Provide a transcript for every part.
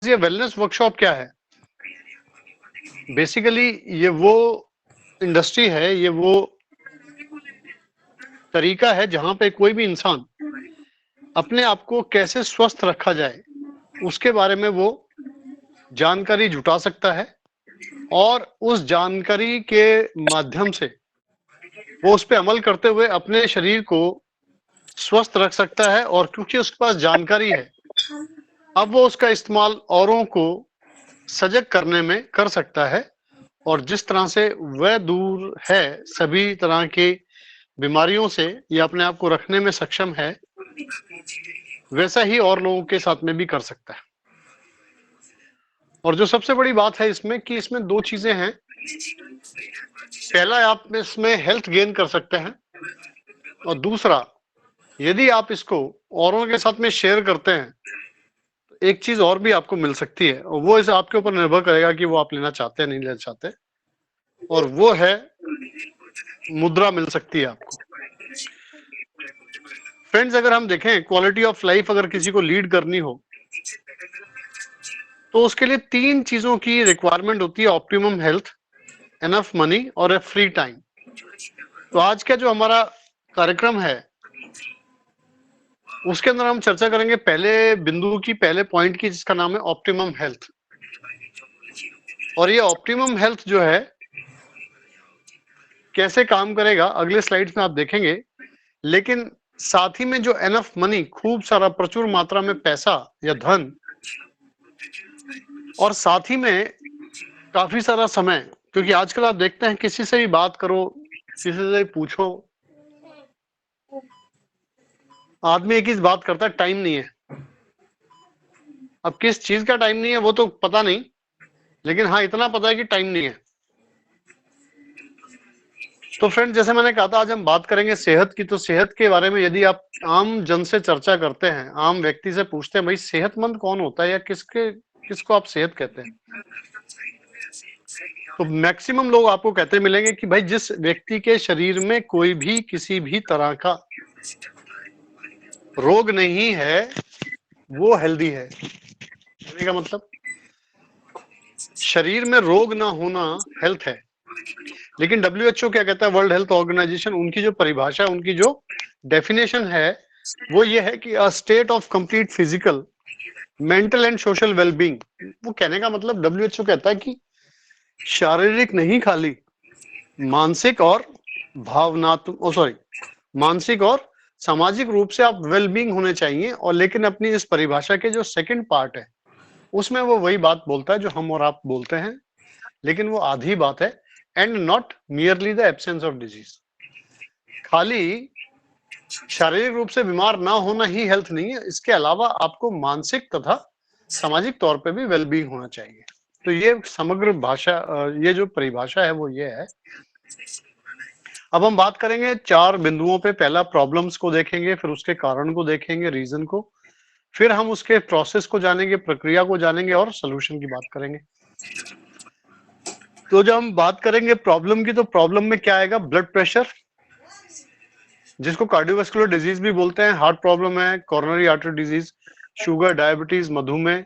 ये wellness workshop क्या है? बेसिकली ये वो इंडस्ट्री है, ये वो तरीका है जहां पे कोई भी इंसान अपने आप को कैसे स्वस्थ रखा जाए उसके बारे में वो जानकारी जुटा सकता है और उस जानकारी के माध्यम से वो उस पे अमल करते हुए अपने शरीर को स्वस्थ रख सकता है। और क्योंकि उसके पास जानकारी है, अब वो उसका इस्तेमाल औरों को सजग करने में कर सकता है। और जिस तरह से वह दूर है सभी तरह की बीमारियों से या अपने आप को रखने में सक्षम है, वैसा ही और लोगों के साथ में भी कर सकता है। और जो सबसे बड़ी बात है इसमें कि इसमें दो चीजें हैं। पहला, आप इसमें हेल्थ गेन कर सकते हैं, और दूसरा, यदि आप इसको औरों के साथ में शेयर करते हैं तो एक चीज और भी आपको मिल सकती है, और वो इस आपके ऊपर निर्भर करेगा कि वो आप लेना चाहते हैं नहीं लेना चाहते, और वो है मुद्रा मिल सकती है आपको। फ्रेंड्स, अगर हम देखें क्वालिटी ऑफ लाइफ अगर किसी को लीड करनी हो तो उसके लिए तीन चीजों की रिक्वायरमेंट होती है: ऑप्टिमम हेल्थ, एनफ मनी और ए फ्री टाइम। तो आज का जो हमारा कार्यक्रम है उसके अंदर हम चर्चा करेंगे पहले बिंदु की, पहले पॉइंट की, जिसका नाम है ऑप्टिमम हेल्थ। और ये ऑप्टिमम हेल्थ जो है कैसे काम करेगा अगले स्लाइड्स में आप देखेंगे। लेकिन साथ ही में जो एनफ मनी, खूब सारा प्रचुर मात्रा में पैसा या धन, और साथ ही में काफी सारा समय, क्योंकि आजकल आप देखते हैं किसी से भी बात करो, किसी से भी पूछो, आदमी एक ही बात करता है, टाइम नहीं है। अब किस चीज का टाइम नहीं है वो तो पता नहीं, लेकिन हाँ इतना पता है कि टाइम नहीं है। तो फ्रेंड, जैसे मैंने कहा था आज हम बात करेंगे सेहत की। तो सेहत के बारे में यदि आप आम जन से चर्चा करते हैं, आम व्यक्ति से पूछते हैं भाई सेहतमंद कौन होता है या किसको आप सेहत कहते हैं, तो मैक्सिमम लोग आपको कहते मिलेंगे कि भाई जिस व्यक्ति के शरीर में कोई भी किसी भी तरह का रोग नहीं है वो हेल्दी है। कहने का मतलब शरीर में रोग ना होना हेल्थ है। लेकिन डब्ल्यूएचओ क्या कहता है, वर्ल्ड हेल्थ ऑर्गेनाइजेशन, उनकी जो परिभाषा, उनकी जो डेफिनेशन है वो ये है कि a state of complete physical, mental and social wellbeing. वो कहने का मतलब डब्ल्यूएचओ कहता है कि शारीरिक नहीं, खाली मानसिक और भावनात्मक, सॉरी, मानसिक और सामाजिक रूप से आप वेलबींग होने चाहिए। और लेकिन अपनी इस परिभाषा के जो सेकंड पार्ट है उसमें वो वही बात बोलता है जो हम और आप बोलते हैं, लेकिन वो आधी बात है। And not merely the absence of disease. खाली शारीरिक रूप से बीमार ना होना ही हेल्थ नहीं है, इसके अलावा आपको मानसिक तथा सामाजिक तौर पे भी वेलबींग होना चाहिए। तो ये समग्र भाषा, ये जो परिभाषा है वो ये है। अब हम बात करेंगे चार बिंदुओं पे। पहला, प्रॉब्लम्स को देखेंगे, फिर उसके कारण को देखेंगे, रीजन को, फिर हम उसके प्रोसेस को जानेंगे, प्रक्रिया को जानेंगे, और सोल्यूशन की बात करेंगे। तो जब हम बात करेंगे प्रॉब्लम की, तो प्रॉब्लम में क्या आएगा? ब्लड प्रेशर, जिसको कार्डियोवास्कुलर डिजीज भी बोलते हैं, हार्ट प्रॉब्लम है, coronary artery disease, sugar, diabetes, मधुमेह,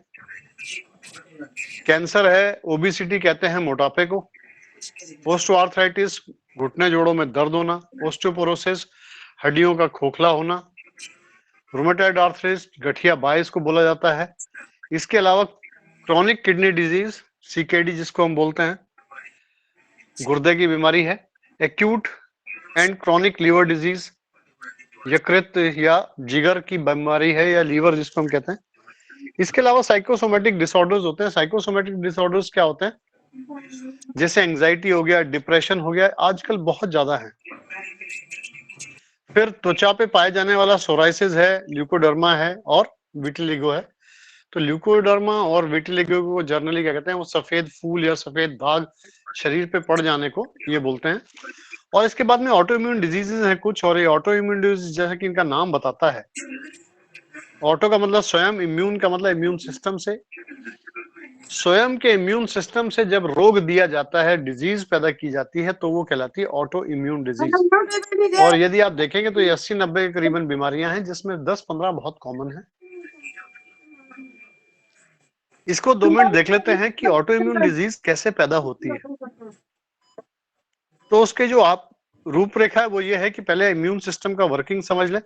कैंसर है, ओबेसिटी कहते हैं मोटापे को, ऑस्टियोआर्थराइटिस, घुटने जोड़ों में दर्द होना, ऑस्टियोपोरोसिस, हड्डियों का खोखला होना, रूमेटॉइड आर्थराइटिस, गठिया बाय इसको बोला जाता है। इसके अलावा क्रॉनिक किडनी डिजीज, सीकेडी जिसको हम बोलते हैं, गुर्दे की बीमारी है। Acute and chronic liver disease, यकृत या जिगर की बीमारी है, या लीवर जिसको हम कहते हैं। इसके अलावा साइकोसोमेटिक डिसऑर्डर्स होते हैं। साइकोसोमेटिक डिसऑर्डर्स क्या होते हैं? जैसे एंजाइटी हो गया, डिप्रेशन हो गया, आजकल बहुत ज्यादा है। फिर त्वचा पे पाए जाने वाला सोराइसिस है, ल्यूकोडर्मा है, और विटिलिगो है। तो ल्यूकोडर्मा और विटिलिगो को जर्नली क्या कहते हैं? वो सफेद फूल या सफेद दाग शरीर पे पड़ जाने को ये बोलते हैं। और इसके बाद में ऑटो इम्यून डिजीजेस हैं कुछ, और ये ऑटो इम्यून डिजीज जैसा कि इनका नाम बताता है, ऑटो का मतलब स्वयं, इम्यून का मतलब इम्यून सिस्टम से, स्वयं के इम्यून सिस्टम से जब रोग दिया जाता है, डिजीज पैदा की जाती है, तो वो कहलाती है ऑटो इम्यून डिजीज। और यदि आप देखेंगे तो ये 80-90 के करीबन बीमारियां हैं, जिसमें 10-15 बहुत कॉमन है। इसको 2 मिनट देख लेते हैं कि ऑटो इम्यून डिजीज कैसे पैदा होती है। तो उसके जो आप रूपरेखा है वो ये है कि पहले इम्यून सिस्टम का वर्किंग समझ लें।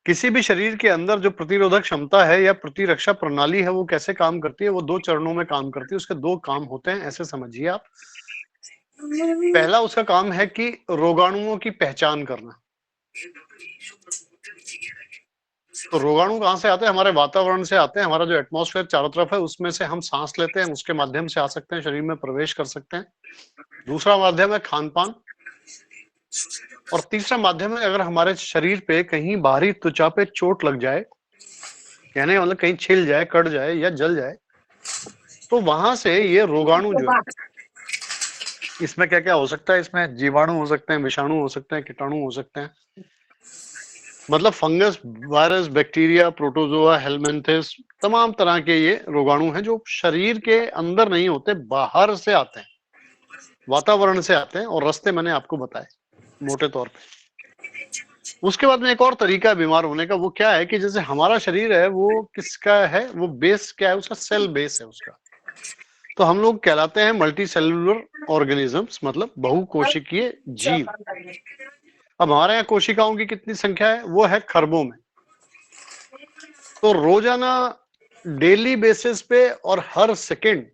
किसी भी शरीर के अंदर जो प्रतिरोधक क्षमता है या प्रतिरक्षा प्रणाली है वो कैसे काम करती है, वो 2 चरणों में काम करती है। उसके 2 काम होते हैं, ऐसे समझिए आप। पहला उसका काम है कि रोगाणुओं की पहचान करना। तो रोगाणु कहां से आते हैं? हमारे वातावरण से आते हैं। हमारा जो एटमॉस्फेयर चारों तरफ है उसमें से हम सांस लेते हैं, उसके माध्यम से आ सकते हैं, शरीर में प्रवेश कर सकते हैं। दूसरा माध्यम है खान पान, और तीसरा माध्यम है अगर हमारे शरीर पे कहीं बाहरी त्वचा पे चोट लग जाए, कहने मतलब कहीं छिल जाए, कट जाए या जल जाए, तो वहां से ये रोगाणु जो है, इसमें क्या क्या हो सकता है? इसमें जीवाणु हो सकते हैं, विषाणु हो सकते हैं, कीटाणु हो सकते हैं, मतलब फंगस, वायरस, बैक्टीरिया, प्रोटोजोआ, हेलमिंथेस, तमाम तरह के ये रोगाणु हैं जो शरीर के अंदर नहीं होते, बाहर से आते हैं, वातावरण से आते हैं, और रास्ते मैंने आपको बताए मोटे तौर पे। उसके बाद में एक और तरीका है बीमार होने का, वो क्या है कि जैसे हमारा शरीर है वो किसका है, वो बेस क्या है उसका? सेल बेस है उसका। तो हम लोग कहलाते हैं मल्टी सेलुलर ऑर्गेनिजम्स, मतलब बहुकोशिकीय जीव। अब हमारे यहाँ कोशिकाओं की कितनी संख्या है? वो है खरबों में। तो रोजाना डेली बेसिस पे और हर सेकंड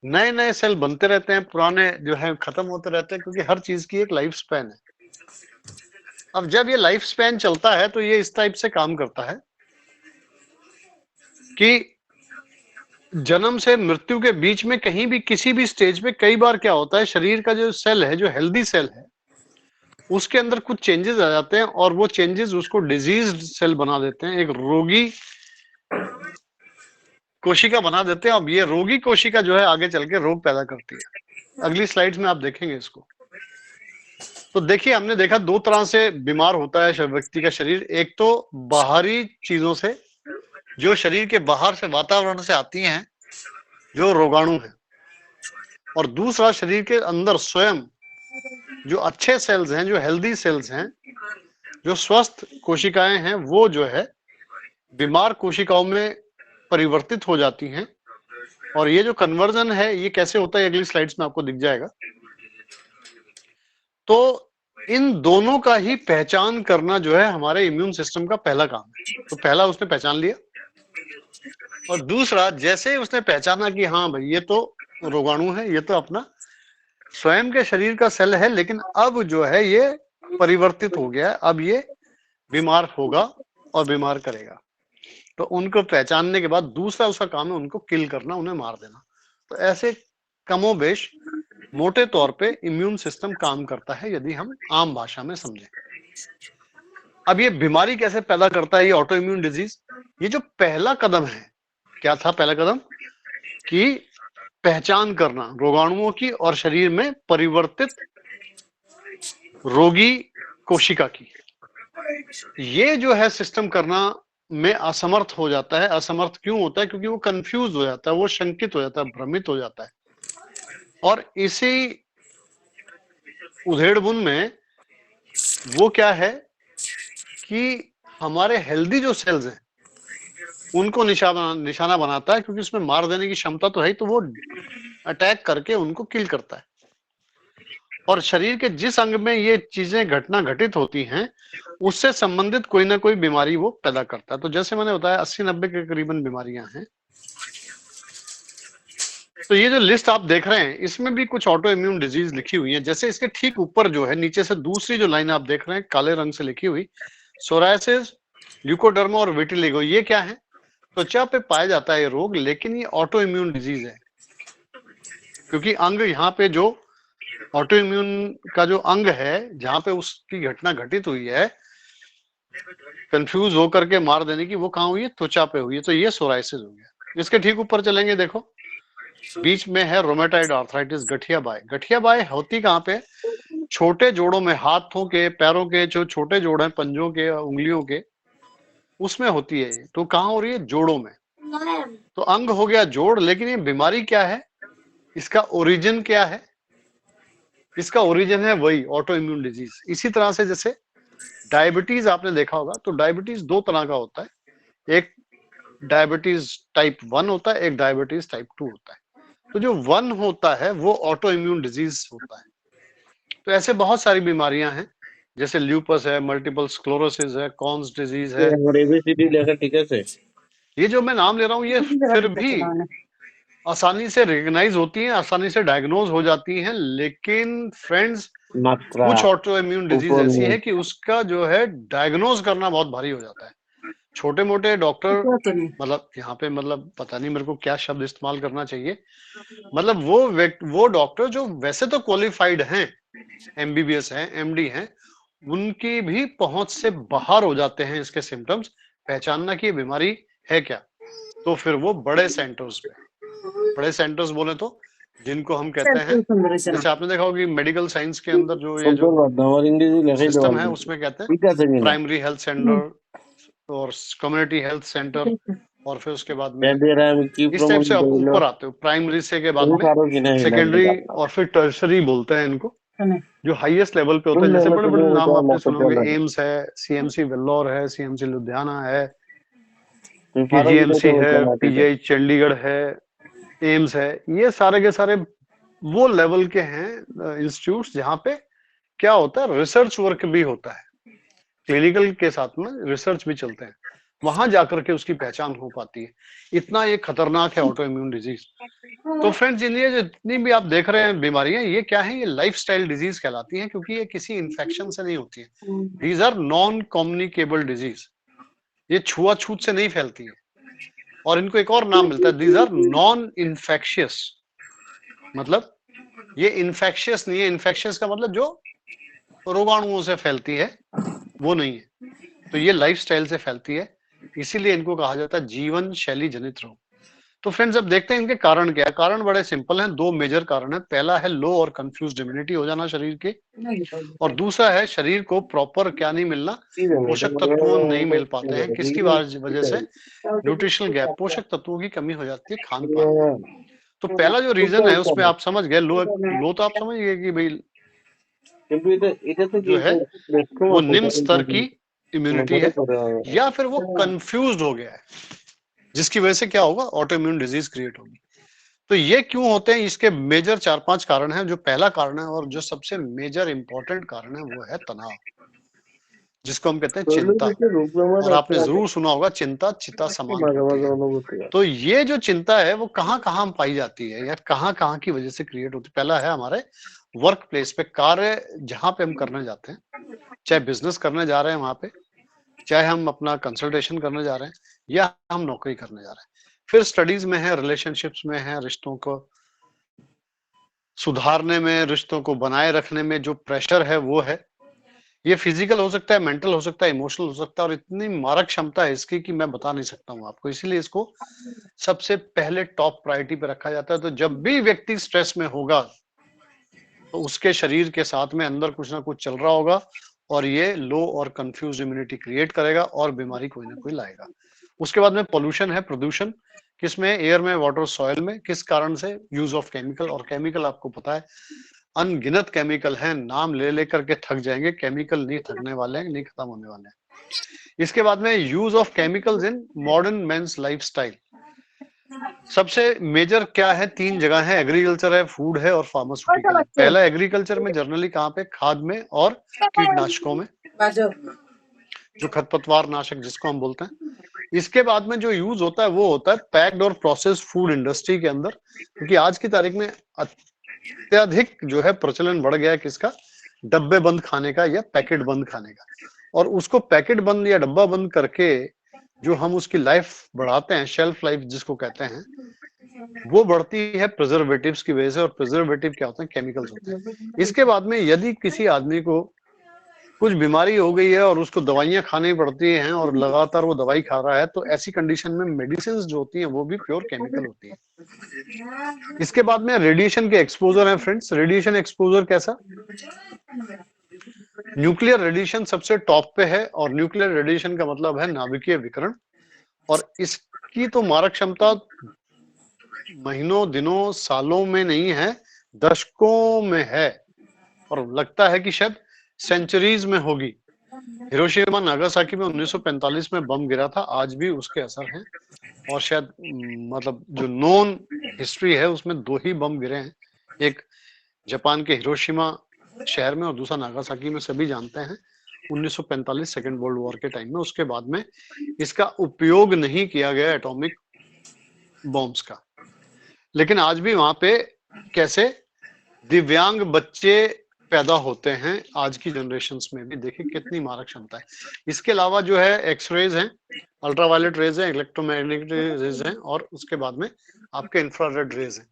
नए नए सेल बनते रहते हैं, पुराने जो है खत्म होते रहते हैं, क्योंकि हर चीज की एक लाइफ स्पैन है। अब जब ये लाइफ स्पैन चलता है तो ये इस टाइप से काम करता है कि जन्म से मृत्यु के बीच में कहीं भी किसी भी स्टेज पे कई बार क्या होता है, शरीर का जो सेल है, जो हेल्दी सेल है, उसके अंदर कुछ चेंजेस आ जाते हैं और वो चेंजेस उसको डिजीज्ड सेल बना देते हैं, एक रोगी कोशिका बना देते हैं। अब ये रोगी कोशिका जो है आगे चल के रोग पैदा करती है। अगली स्लाइड्स में आप देखेंगे इसको। तो देखिए, हमने देखा 2 तरह से बीमार होता है व्यक्ति का शरीर। एक तो बाहरी चीजों से, जो शरीर के बाहर से वातावरण से आती हैं, जो रोगाणु है, और दूसरा शरीर के अंदर स्वयं जो अच्छे सेल्स हैं, जो हेल्दी सेल्स हैं, जो स्वस्थ कोशिकाएं हैं, वो जो है बीमार कोशिकाओं में परिवर्तित हो जाती हैं। और ये जो कन्वर्जन है ये कैसे होता है, अगली स्लाइड्स में आपको दिख जाएगा। तो इन दोनों का ही पहचान करना जो है हमारे इम्यून सिस्टम का पहला काम है। तो पहला उसने पहचान लिया, और दूसरा जैसे ही उसने पहचाना कि हाँ भाई ये तो रोगाणु है, ये तो अपना स्वयं के शरीर का सेल है, लेकिन अब जो है ये परिवर्तित हो गया है, अब ये बीमार होगा और बीमार करेगा। तो उनको पहचानने के बाद दूसरा उसका काम है उनको किल करना, उन्हें मार देना। तो ऐसे कमोबेश मोटे तौर पे इम्यून सिस्टम काम करता है, यदि हम आम भाषा में समझें। अब ये बीमारी कैसे पैदा करता है, ये ऑटो इम्यून डिजीज? ये जो पहला कदम है, क्या था पहला कदम? कि पहचान करना रोगाणुओं की और शरीर में परिवर्तित रोगी कोशिका की। ये जो है सिस्टम करना में असमर्थ हो जाता है। असमर्थ क्यों होता है? क्योंकि वो कंफ्यूज हो जाता है, वो शंकित हो जाता है, भ्रमित हो जाता है। और इसी उधेड़बुन में वो क्या है कि हमारे हेल्दी जो सेल्स हैं उनको निशाना बनाता है, क्योंकि उसमें मार देने की क्षमता तो है, तो वो अटैक करके उनको किल करता है। और शरीर के जिस अंग में ये चीजें घटना घटित होती हैं उससे संबंधित कोई ना कोई बीमारी वो पैदा करता है। तो जैसे मैंने बताया 80-90 के करीबन बीमारियां हैं। तो ये जो लिस्ट आप देख रहे हैं इसमें भी कुछ ऑटो इम्यून डिजीज लिखी हुई है। जैसे इसके ठीक ऊपर जो है नीचे से दूसरी जो लाइन आप देख रहे हैं काले रंग से लिखी हुई, सोरायसिस, ल्यूकोडर्मा और विटिलिगो, ये क्या है? त्वचा पे पाया जाता है ये रोग, लेकिन ये ऑटो इम्यून डिजीज है, क्योंकि अंग यहाँ पे जो ऑटो इम्यून का जो अंग है जहां पे उसकी घटना घटित हुई है कंफ्यूज होकर के मार देने की, वो कहाँ हुई है? त्वचा पे हुई है। तो ये सोरायसिस हो गया। इसके ठीक ऊपर चलेंगे, देखो बीच में है रोमेटाइड आर्थराइटिस, गठिया बाय। गठिया बाय होती कहाँ पे? छोटे जोड़ों में, हाथों के, पैरों के जो छोटे जोड़ हैं, पंजों के, उंगलियों के, उसमें होती है। तो कहाँ हो रही है? जोड़ों में। तो अंग हो गया जोड़, लेकिन ये बीमारी क्या है, इसका ओरिजिन क्या है? इसका ओरिजिन है वही ऑटो इम्यून डिजीज। इसी तरह से जैसे डायबिटीज आपने देखा होगा, तो डायबिटीज 2 तरह का होता है। एक डायबिटीज टाइप 1 होता है, एक डायबिटीज टाइप 2 होता है। तो जो 1 होता है वो ऑटो इम्यून डिजीज होता है। तो ऐसे बहुत सारी बीमारियां हैं, जैसे ल्यूपस है, मल्टीपल स्क्लेरोसिस है, कॉन्स डिजीज है। एबीसीडी लेकर ठीक है से ये जो मैं नाम ले रहा हूँ ये फिर भी आसानी से रिकग्नाइज होती हैं, आसानी से डायग्नोज हो जाती हैं, लेकिन फ्रेंड्स मात्रा कुछ ऑटो इम्यून डिजीज ऊपर ऐसी में है कि उसका जो है डायग्नोज करना बहुत भारी हो जाता है। छोटे मोटे डॉक्टर, मतलब यहाँ पे मतलब पता नहीं मेरे को क्या शब्द इस्तेमाल करना चाहिए, मतलब वो डॉक्टर जो वैसे तो क्वालिफाइड हैं, एमबीबीएस हैं, एमडी हैं, उनकी भी पहुंच से बाहर हो जाते हैं इसके सिम्टम्स पहचानना कि ये बीमारी है क्या। तो फिर वो बड़े सेंटर्स बोले तो जिनको हम कहते हैं, जैसे आपने देखा होगा कि मेडिकल साइंस के अंदर जो ये जो सिस्टम है उसमें कहते हैं प्राइमरी हेल्थ सेंटर और कम्युनिटी हेल्थ सेंटर, और फिर उसके बाद में इस टाइप से आप ऊपर आते हो। प्राइमरी से के बाद में सेकेंडरी और फिर टर्सरी बोलते हैं इनको, जो हाईएस्ट लेवल पे होता है। जैसे बड़े बड़े नाम आपने सुने होंगे, एम्स है, सीएमसी वेल्लोर है, सीएमसी लुधियाना है, पीजीएमसी है, पीजीआई चंडीगढ़ है, एम्स है। ये सारे के सारे वो लेवल के हैं इंस्टीट्यूट्स जहाँ पे क्या होता है, रिसर्च वर्क भी होता है, क्लिनिकल के साथ में रिसर्च भी चलते हैं, वहां जाकर के उसकी पहचान हो पाती है। इतना ये खतरनाक है ऑटो इम्यून डिजीज। तो फ्रेंड्स, ये जितनी भी आप देख रहे हैं बीमारियां, ये क्या है, ये लाइफस्टाइल डिजीज कहलाती हैं, क्योंकि ये किसी इन्फेक्शन से नहीं होती है। These are non communicable disease, ये छुआछूत से नहीं फैलती है। और इनको एक और नाम मिलता है, दीज आर नॉन इन्फेक्शियस, मतलब ये इन्फेक्शियस नहीं है। इन्फेक्शियस का मतलब जो रोगाणुओं से फैलती है वो नहीं है। तो ये लाइफस्टाइल से फैलती है, इसीलिए इनको कहा जाता है जीवन शैली जनित रोग। तो फ्रेंड्स, अब देखते हैं इनके कारण क्या है। कारण बड़े सिंपल हैं, दो मेजर कारण है। पहला है लो और कंफ्यूज्ड इम्यूनिटी हो जाना शरीर के, और दूसरा है शरीर को प्रॉपर क्या नहीं मिलना, पोषक तत्व नहीं मिल पाते हैं। किसकी वजह से? न्यूट्रिशनल गैप, पोषक तत्वों की कमी हो जाती है खान पान में। तो पहला जो रीजन है उसमें आप समझ गए, लो तो आप समझ गए कि भाई जो है वो निम्न स्तर की इम्यूनिटी है, या फिर वो कंफ्यूज्ड हो गया है, जिसकी वजह से क्या होगा, ऑटो इम्यून डिजीज क्रिएट होगी। तो ये क्यों होते हैं, इसके मेजर 4-5 कारण हैं। जो पहला कारण है और जो सबसे मेजर इंपॉर्टेंट कारण है वो है तनाव, जिसको हम कहते हैं चिंता। और आपने जरूर सुना होगा, चिंता चिता समान होती है। तो ये जो चिंता है वो कहाँ कहाँ पाई जाती है, या कहाँ कहाँ की वजह से क्रिएट होती है? पहला है हमारे वर्क प्लेस पे, कार्य जहां पे हम करने जाते हैं, चाहे बिजनेस करने जा रहे हैं वहां पे, चाहे हम अपना कंसल्टेशन करने जा रहे हैं, या हम नौकरी करने जा रहे हैं। फिर स्टडीज में है, रिलेशनशिप्स में है, रिश्तों को सुधारने में, रिश्तों को बनाए रखने में जो प्रेशर है वो है। ये फिजिकल हो सकता है, मेंटल हो सकता है, इमोशनल हो सकता है, और इतनी मारक क्षमता है इसकी कि मैं बता नहीं सकता हूँ आपको। इसीलिए इसको सबसे पहले टॉप प्रायोरिटी पे रखा जाता है। तो जब भी व्यक्ति स्ट्रेस में होगा तो उसके शरीर के साथ में अंदर कुछ ना कुछ चल रहा होगा, और ये लो और कंफ्यूज इम्यूनिटी क्रिएट करेगा और बीमारी कोई ना कोई लाएगा। उसके बाद में पोल्यूशन है, प्रदूषण, किसमें? एयर में, वाटर, सॉइल में। किस कारण से? Use of chemical. और केमिकल आपको पता है अनगिनत केमिकल हैं, नाम ले लेकर के थक जाएंगे। केमिकल नहीं थकने वाले हैं, नहीं खत्म होने वाले हैं। इसके बाद में use of chemicals in modern men's lifestyle. सबसे मेजर क्या है? 3 जगह है, एग्रीकल्चर है, फूड है, और फार्मास्यूटिकल है। पहला एग्रीकल्चर में, जनरली कहाँ पे? खाद में और कीटनाशकों में, जो खरपतवार नाशक जिसको हम बोलते हैं। इसके बाद में जो यूज होता है वो होता है पैक्ड और प्रोसेस्ड फूड इंडस्ट्री के अंदर, क्योंकि आज की तारीख में अत्यधिक जो है प्रचलन बढ़ गया है किसका? डब्बे बंद खाने का या पैकेट बंद खाने का। और उसको पैकेट बंद या डब्बा बंद करके जो हम उसकी लाइफ बढ़ाते हैं, शेल्फ लाइफ जिसको कहते हैं, वो बढ़ती है प्रिजर्वेटिव्स की वजह से। और प्रिजर्वेटिव क्या होते हैं? केमिकल्स होते हैं। इसके बाद में यदि किसी आदमी को कुछ बीमारी हो गई है और उसको दवाइयां खानी पड़ती हैं और लगातार वो दवाई खा रहा है, तो ऐसी कंडीशन में मेडिसिन जो होती हैं वो भी प्योर केमिकल होती है। इसके बाद में रेडिएशन के एक्सपोजर है फ्रेंड्स। रेडिएशन एक्सपोजर कैसा? न्यूक्लियर रेडिएशन सबसे टॉप पे है, और न्यूक्लियर रेडिएशन का मतलब है नाभिकीय विकिरण, और इसकी तो मारक क्षमता महीनों, दिनों, सालों में नहीं है, दशकों में है, और लगता है कि शायद सेंचुरीज में होगी। हिरोशिमा नागासाकी में 1945 में बम गिरा था, आज भी उसके असर हैं। और शायद मतलब जो नोन हिस्ट्री है उसमें 2 ही बम गिरे हैं, एक जापान के हिरोशिमा शहर में और दूसरा नागासाकी में, सभी जानते हैं 1945 सेकेंड वर्ल्ड वॉर के टाइम में। उसके बाद में इसका उपयोग नहीं किया गया एटॉमिक बॉम्ब्स का। लेकिन आज भी वहां पे कैसे दिव्यांग बच्चे पैदा होते हैं आज की जनरेशन्स में भी, देखिए कितनी मारक क्षमता है। इसके अलावा जो है एक्सरेज हैं, अल्ट्रावायलेट रेज हैं, इलेक्ट्रोमैग्नेटिक रेज हैं, और उसके बाद में आपके इंफ्रारेड रेज हैं।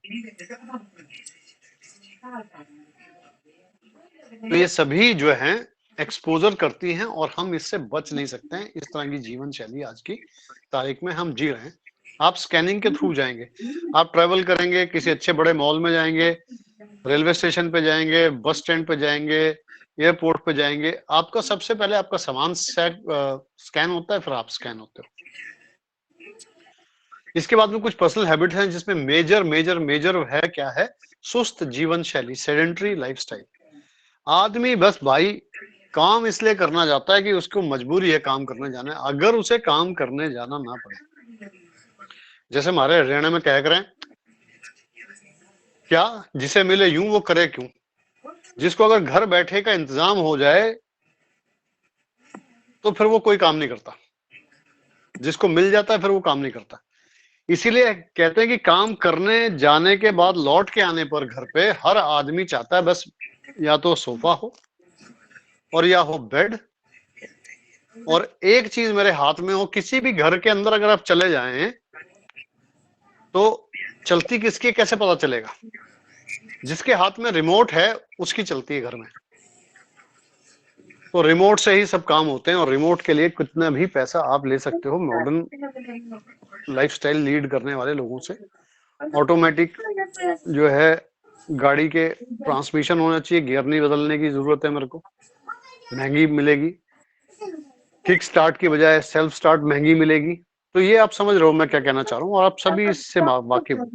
तो ये सभी जो हैं एक्सपोजर करती हैं और हम इससे बच नहीं सकते हैं। इस तरह की जीवन शैली आज की तारीख में हम जी रहे हैं। आप स्कैनिंग के थ्रू जाएंगे, आप ट्रेवल करेंगे, किसी अच्छे बड़े मॉल में जाएंगे, रेलवे स्टेशन पे जाएंगे, बस स्टैंड पे जाएंगे, एयरपोर्ट पे जाएंगे, आपका सबसे पहले आपका सामान स्कैन होता है, फिर आप स्कैन होते हो। इसके बाद में कुछ पर्सनल हैबिट हैं जिसमें मेजर मेजर मेजर है क्या है, सुस्त जीवन शैली, सेडेंटरी लाइफस्टाइल। आदमी बस भाई काम इसलिए करना चाहता है कि उसको मजबूरी है काम करने जाना है, अगर उसे काम करने जाना ना पड़े। जैसे हमारे हरियाणा में कह करें क्या, जिसे मिले यूं वो करे क्यों। जिसको अगर घर बैठे का इंतजाम हो जाए तो फिर वो कोई काम नहीं करता, जिसको मिल जाता है फिर वो काम नहीं करता। इसीलिए कहते हैं कि काम करने जाने के बाद लौट के आने पर घर पे हर आदमी चाहता है बस या तो सोफा हो और या हो बेड, और एक चीज मेरे हाथ में हो। किसी भी घर के अंदर अगर आप चले जाएं तो चलती किसकी कैसे पता चलेगा, जिसके हाथ में रिमोट है उसकी चलती है घर में। तो रिमोट से ही सब काम होते हैं, और रिमोट के लिए कितना भी पैसा आप ले सकते हो मॉडर्न लाइफस्टाइल लीड करने वाले लोगों से। ऑटोमेटिक जो है गाड़ी के ट्रांसमिशन होना चाहिए, गियर नहीं बदलने की जरूरत है मेरे को, महंगी मिलेगी। किक स्टार्ट की बजाय सेल्फ स्टार्ट महंगी मिलेगी। तो ये आप समझ रहे हो मैं क्या कहना चाह रहा हूँ, और आप सभी इससे वाकिफ हो।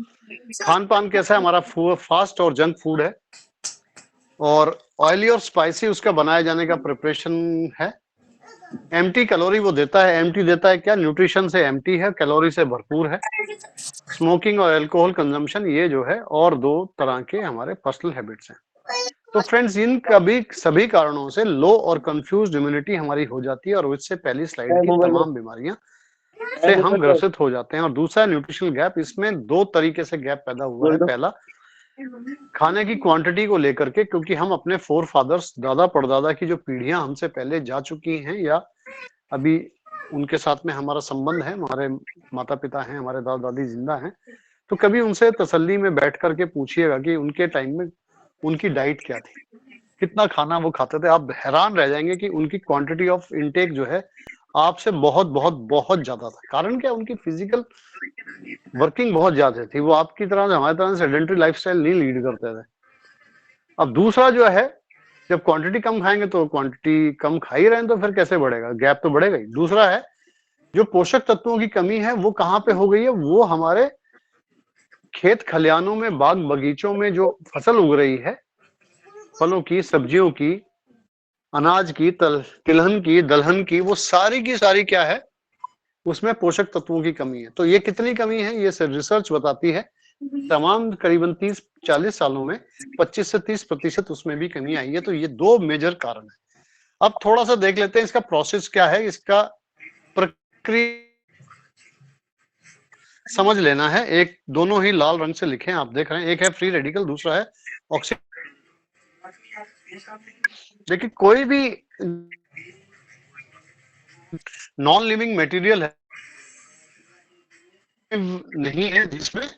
खान पान कैसा है हमारा, फास्ट और जंक फूड है, और ऑयली और स्पाइसी उसका बनाए जाने का प्रिपरेशन है। एम्प्टी कैलोरी वो देता है, एम्प्टी देता है क्या, न्यूट्रिशन से एम्प्टी है, कैलोरी से भरपूर है। स्मोकिंग और अल्कोहल कंजम्पशन, ये जो है और 2 तरह के हमारे पर्सनल हैबिट्स हैं। तो फ्रेंड्स इन कभी सभी कारणों से लो और कंफ्यूज्ड इम्यूनिटी हमारी हो जाती है, और इससे पहली स्लाइड की तमाम बीमारियां से हम ग्रसित हो जाते हैं। और दूसरा न्यूट्रिशनल गैप, इसमें 2 तरीके से गैप पैदा हुआ है। पहला खाने की क्वांटिटी को लेकर के, क्योंकि हम अपने फोर फादर्स, दादा परदादा की जो पीढ़ियां हमसे पहले जा चुकी हैं या अभी उनके साथ में हमारा संबंध है, हमारे माता पिता हैं, हमारे दादा दादी जिंदा हैं, तो कभी उनसे तसल्ली में बैठ करके पूछिएगा कि उनके टाइम में उनकी डाइट क्या थी, कितना खाना वो खाते थे। आप हैरान रह जाएंगे कि उनकी क्वांटिटी ऑफ इनटेक जो है आपसे बहुत बहुत बहुत ज्यादा था। कारण क्या, उनकी फिजिकल वर्किंग बहुत ज्यादा थी, वो आपकी तरह हमारी तरह सेडेंटरी लाइफस्टाइल नहीं लीड करते थे। अब दूसरा जो है, जब क्वांटिटी कम खाएंगे तो क्वांटिटी कम खा ही रहे हैं तो फिर कैसे बढ़ेगा, गैप तो बढ़ेगा ही। दूसरा है जो पोषक तत्वों की कमी है वो कहाँ पे हो गई है, वो हमारे खेत खलियानों में, बाग बगीचों में जो फसल उग रही है, फलों की, सब्जियों की, अनाज की, तिलहन की, दलहन की, वो सारी की सारी क्या है, उसमें पोषक तत्वों की कमी है। तो ये कितनी कमी है, ये रिसर्च बताती है तमाम करीबन 30-40 सालों में 25 से 30% उसमें भी कमी आई है। तो ये 2 मेजर कारण है। अब थोड़ा सा देख लेते हैं इसका प्रोसेस क्या है, इसका प्रक्रिया समझ लेना है। एक दोनों ही लाल रंग से लिखे हैं, आप देख रहे हैं, एक है फ्री रेडिकल, दूसरा है ऑक्सीजन। देखिए कोई भी नॉन लिविंग मटेरियल है नहीं है जिसमें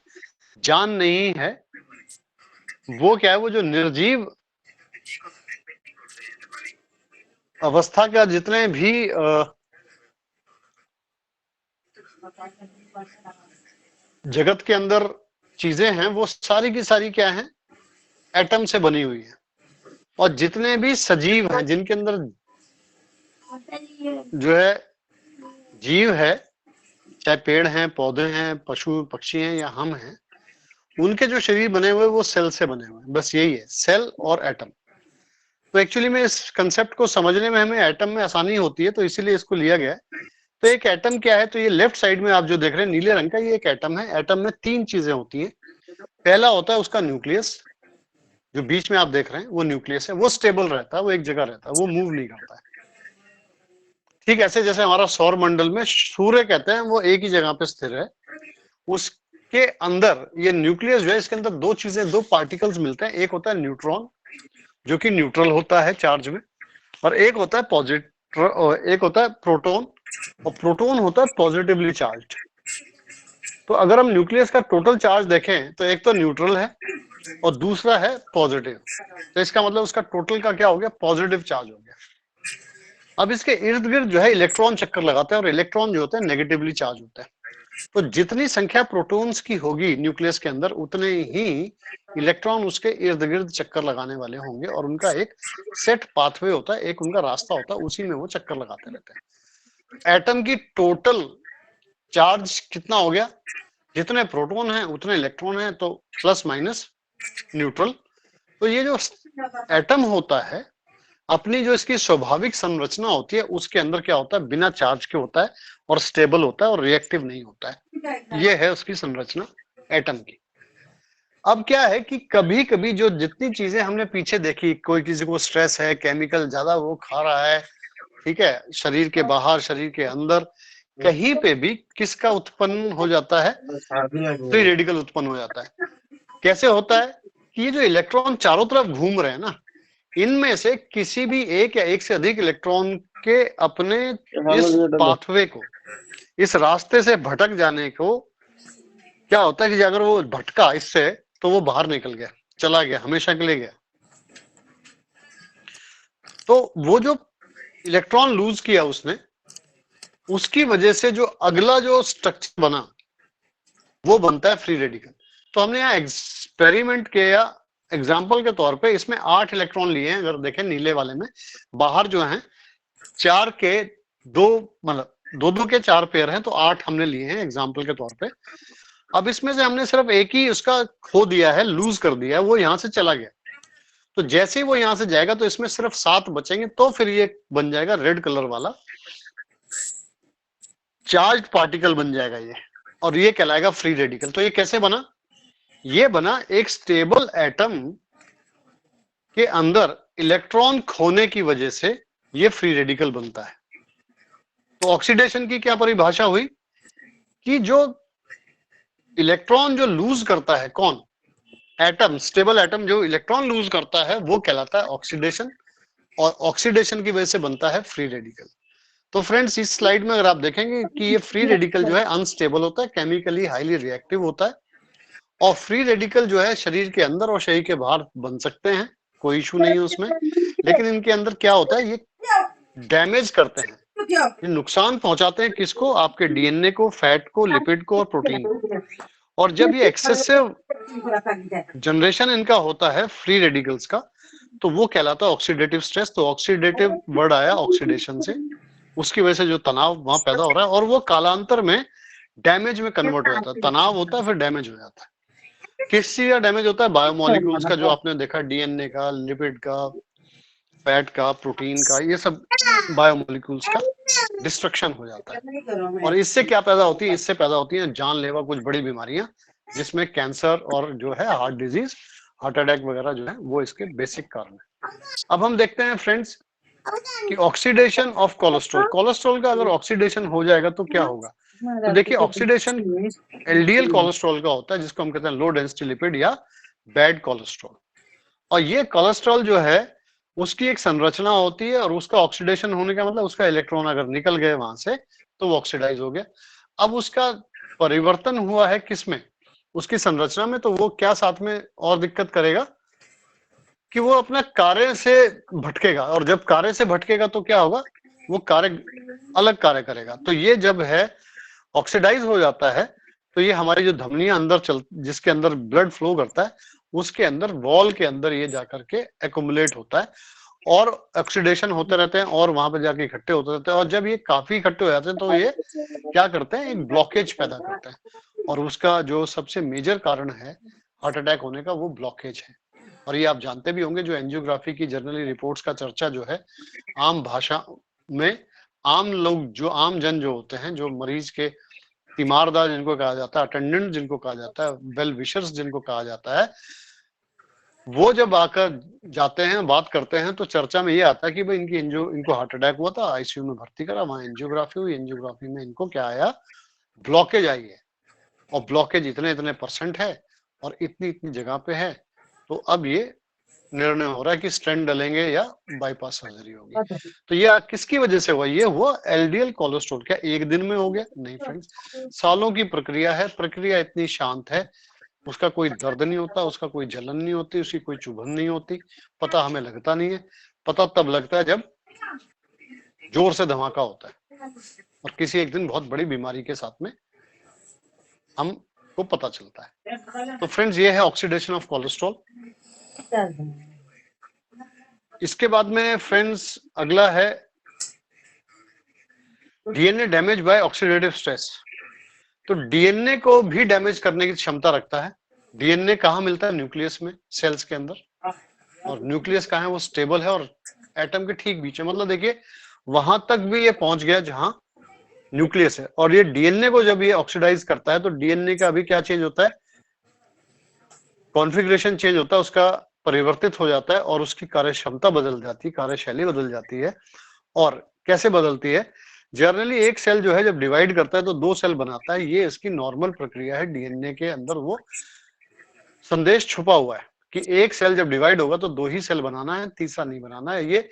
जान नहीं है, वो क्या है, वो जो निर्जीव अवस्था का जितने भी जगत के अंदर चीजें हैं वो सारी की सारी क्या है, एटम से बनी हुई है। और जितने भी सजीव हैं जिनके अंदर जो है जीव है, चाहे पेड़ हैं, पौधे हैं, पशु पक्षी हैं या हम हैं, उनके जो शरीर बने हुए वो सेल से बने हुए हैं। बस यही है, सेल और एटम। तो एक्चुअली में इस कंसेप्ट को समझने में हमें एटम में आसानी होती है, तो इसीलिए इसको लिया गया है तो एक एटम क्या है, तो ये लेफ्ट साइड में आप जो देख रहे हैं नीले रंग का, ये एक एटम है। एटम में 3 चीजें होती हैं। पहला होता है उसका न्यूक्लियस, जो बीच में आप देख रहे हैं वो न्यूक्लियस है, वो स्टेबल रहता है, वो एक जगह रहता है, वो मूव नहीं करता है। ठीक ऐसे जैसे हमारा सौर मंडल में सूर्य कहते हैं वो एक ही जगह पे स्थिर है, उसके अंदर ये न्यूक्लियस जो है, इसके अंदर 2 चीजें, 2 पार्टिकल्स मिलते हैं। एक होता है न्यूट्रॉन जो कि न्यूट्रल होता है चार्ज में, और एक होता है पॉजिटिव, एक होता है प्रोटॉन, और प्रोटॉन होता है पॉजिटिवली चार्ज्ड। तो अगर हम न्यूक्लियस का टोटल चार्ज देखें तो एक तो न्यूट्रल है और दूसरा है पॉजिटिव, तो इसका मतलब उसका टोटल का क्या हो गया, पॉजिटिव चार्ज हो गया। अब इसके इर्द गिर्द जो है इलेक्ट्रॉन चक्कर लगाते हैं, और इलेक्ट्रॉन जो होते हैं नेगेटिवली चार्ज होते हैं। तो जितनी संख्या प्रोटॉन्स की होगी न्यूक्लियस के अंदर, उतने ही इलेक्ट्रॉन उसके इर्द गिर्द चक्कर लगाने वाले होंगे, और उनका एक सेट पाथवे होता है, एक उनका रास्ता होता है, उसी में वो चक्कर लगाते रहते हैं। एटम की टोटल चार्ज कितना हो गया, जितने प्रोटॉन हैं उतने इलेक्ट्रॉन हैं, तो प्लस माइनस न्यूट्रल। तो ये जो एटम होता है, अपनी जो इसकी स्वाभाविक संरचना होती है उसके अंदर क्या होता है, बिना चार्ज के होता है और स्टेबल होता है और रिएक्टिव नहीं होता है। ये है उसकी संरचना एटम की। अब क्या है कि कभी कभी जो जितनी चीजें हमने पीछे देखी, कोई किसी को स्ट्रेस है, केमिकल ज्यादा वो खा रहा है, ठीक है, शरीर के बाहर शरीर के अंदर कहीं पे भी किसका उत्पन्न हो जाता है, फ्री रेडिकल उत्पन्न हो जाता है। कैसे होता है कि ये जो इलेक्ट्रॉन चारों तरफ घूम रहे हैं ना, इनमें से किसी भी एक या एक से अधिक इलेक्ट्रॉन के अपने इस पाथवे को, इस रास्ते से भटक जाने को क्या होता है कि अगर वो भटका इससे, तो वो बाहर निकल गया, चला गया, हमेशा के लिए गया। तो वो जो इलेक्ट्रॉन लूज किया उसने, उसकी वजह से जो अगला जो स्ट्रक्चर बना वो बनता है फ्री रेडिकल। तो हमने यहाँ एक्सपेरिमेंट किया, एग्जाम्पल के तौर पे इसमें 8 इलेक्ट्रॉन लिए हैं। अगर देखें नीले वाले में बाहर जो है 4 के 2, मतलब 2-2 के 4 पेयर हैं, तो 8 हमने लिए हैं एग्जाम्पल के तौर पे। अब इसमें से हमने सिर्फ एक ही उसका खो दिया है, लूज कर दिया है, वो यहां से चला गया। तो जैसे ही वो यहां से जाएगा तो इसमें सिर्फ 7 बचेंगे, तो फिर ये बन जाएगा रेड कलर वाला चार्ज पार्टिकल बन जाएगा ये, और ये कहलाएगा फ्री रेडिकल। तो ये कैसे बना, ये बना एक स्टेबल एटम के अंदर इलेक्ट्रॉन खोने की वजह से ये फ्री रेडिकल बनता है। तो ऑक्सीडेशन की क्या परिभाषा हुई कि जो इलेक्ट्रॉन जो लूज करता है, कौन, एटम, स्टेबल एटम जो इलेक्ट्रॉन लूज करता है वो कहलाता है ऑक्सीडेशन, और ऑक्सीडेशन की वजह से बनता है फ्री रेडिकल। तो फ्रेंड्स इस स्लाइड में अगर आप देखेंगे कि ये फ्री रेडिकल जो है अनस्टेबल होता है, केमिकली हाईली रिएक्टिव होता है, और फ्री रेडिकल जो है शरीर के अंदर और शरीर के बाहर बन सकते हैं, कोई इशू नहीं है उसमें। लेकिन इनके अंदर क्या होता है, ये डैमेज करते हैं, ये नुकसान पहुंचाते हैं, किसको, आपके डीएनए को, फैट को, लिपिड को और प्रोटीन को। और जब ये एक्सेसिव जनरेशन इनका होता है फ्री रेडिकल्स का, तो वो कहलाता है ऑक्सीडेटिव स्ट्रेस। तो ऑक्सीडेटिव वर्ड आया ऑक्सीडेशन से, उसकी वजह से जो तनाव वहां पैदा हो रहा है, और वो कालांतर में डैमेज में कन्वर्ट हो जाता है। तनाव होता है फिर डैमेज हो जाता है। किस चीज का डैमेज होता है, बायोमोलिक्यूल्स का, जो आपने देखा डीएनए का, लिपिड का, फैट का, प्रोटीन का, ये सब बायोमोलिक्यूल्स का डिस्ट्रक्शन हो जाता है। और इससे क्या पैदा होती है, इससे पैदा होती है जानलेवा कुछ बड़ी बीमारियां, जिसमें कैंसर और जो है हार्ट डिजीज, हार्ट अटैक वगैरह जो है वो इसके बेसिक कारण है। अब हम देखते हैं फ्रेंड्स कि ऑक्सीडेशन ऑफ कोलेस्ट्रॉल, कोलेस्ट्रॉल का अगर ऑक्सीडेशन हो जाएगा तो क्या होगा। तो देखिए ऑक्सीडेशन एलडीएल कोलेस्ट्रॉल का होता है, जिसको हम कहते हैं लो डेंसिटी लिपिड या बैड कोलेस्ट्रॉल। और ये कोलेस्ट्रॉल जो है उसकी एक संरचना होती है, और उसका ऑक्सीडेशन होने का मतलब उसका इलेक्ट्रॉन अगर निकल गए वहां से तो वो ऑक्सीडाइज हो गया। अब उसका परिवर्तन हुआ है किसमें, उसकी संरचना में, तो वो क्या साथ में और दिक्कत करेगा कि वो अपना कार्य से भटकेगा, और जब कार्य से भटकेगा तो क्या होगा, वो कार्य अलग कार्य करेगा। तो ये जब है ऑक्सीडाइज हो जाता है, तो ये हमारी जो धमनियां अंदर जिसके अंदर ब्लड फ्लो करता है, उसके अंदर वॉल के अंदर ये जाकर के एक्युमुलेट होता है, और ऑक्सीडेशन होते रहते हैं, और वहां पर जाके इकट्ठे होते रहते हैं। और जब ये काफी इकट्ठे हो जाते हैं तो ये क्या करते हैं, एक ब्लॉकेज पैदा करते हैं, और उसका जो सबसे मेजर कारण है हार्ट अटैक होने का, वो ब्लॉकेज है। और ये आप जानते भी होंगे, जो एंजियोग्राफी की जर्नली रिपोर्ट्स का चर्चा जो है आम भाषा में आम लोग, जो आम जन जो होते हैं, जो मरीज के तीमारदार जिनको कहा जाता है, अटेंडेंट जिनको कहा जाता है, वेल विशर्स जिनको कहा जाता है, वो जब आकर जाते हैं, बात करते हैं, तो चर्चा में ये आता है कि भाई इनको हार्ट अटैक हुआ था, आईसीयू में भर्ती करा, वहां एंजियोग्राफी हुई, एंजियोग्राफी में इनको क्या आया, ब्लॉकेज आई है, और ब्लॉकेज इतने इतने % है और इतनी इतनी जगह पे है। तो अब ये निर्णय हो रहा है कि स्टेंट डलेंगे या बाईपास सर्जरी होगी। तो ये किसकी वजह से हुआ? ये हुआ एलडीएल कोलेस्ट्रॉल। क्या एक दिन में हो गया? नहीं फ्रेंड्स, सालों की प्रक्रिया है। प्रक्रिया इतनी शांत है, उसका कोई दर्द नहीं होता, उसका कोई जलन नहीं होती, उसकी कोई चुभन नहीं होती, पता हमें लगता नहीं है। पता तब लगता है जब जोर से धमाका होता है और किसी एक दिन बहुत बड़ी बीमारी के साथ में हमको पता चलता है। तो फ्रेंड्स, ये है ऑक्सीडेशन ऑफ कोलेस्ट्रॉल। इसके बाद में फ्रेंड्स अगला है DNA damage bye oxidative stress. तो डीएनए को भी डैमेज करने की क्षमता रखता है। डीएनए कहाँ मिलता है? न्यूक्लियस में, सेल्स के अंदर। और न्यूक्लियस कहाँ है? वो स्टेबल है और एटम के ठीक बीच में। मतलब देखिए, वहां तक भी ये पहुंच गया जहां न्यूक्लियस है। और ये डीएनए को जब ये ऑक्सीडाइज करता है तो डीएनए का अभी क्या चेंज होता है? कॉन्फ़िगरेशन चेंज होता है, उसका परिवर्तित हो जाता है और उसकी कार्य क्षमता बदल जाती है, कार्यशैली बदल जाती है। और कैसे बदलती है? जनरली एक सेल जो है जब डिवाइड करता है तो 2 सेल बनाता है। ये इसकी नॉर्मल प्रक्रिया है। डीएनए के अंदर वो संदेश छुपा हुआ है कि एक सेल जब डिवाइड होगा तो 2 ही सेल बनाना है, तीसरा नहीं बनाना है। ये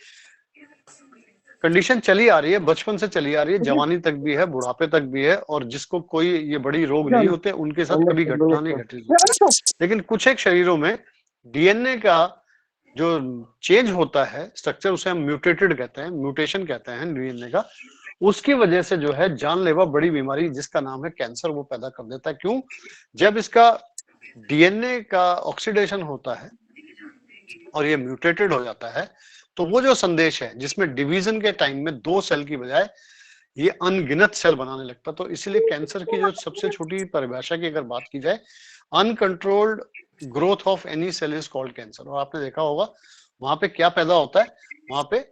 कंडीशन चली आ रही है, बचपन से चली आ रही है, जवानी तक भी है, बुढ़ापे तक भी है। और जिसको कोई ये बड़ी रोग नहीं होते, उनके साथ कभी घटना नहीं घटी। लेकिन कुछ एक शरीरों में डीएनए का जो चेंज होता है स्ट्रक्चर, उसे हम म्यूटेटेड कहते हैं, म्यूटेशन कहते हैं डीएनए का। उसकी वजह से जो है जानलेवा बड़ी बीमारी जिसका नाम है कैंसर, वो पैदा कर देता है। क्यों? जब इसका डीएनए का ऑक्सीडेशन होता है और ये म्यूटेटेड हो जाता है, तो वो जो संदेश है जिसमें डिवीजन के टाइम में 2 सेल की बजाय ये अनगिनत सेल बनाने लगता है। तो इसलिए कैंसर की जो सबसे छोटी परिभाषा की अगर बात की जाए, uncontrolled growth of any cell is called cancer. और आपने देखा होगा वहां पे क्या पैदा होता है? वहां पे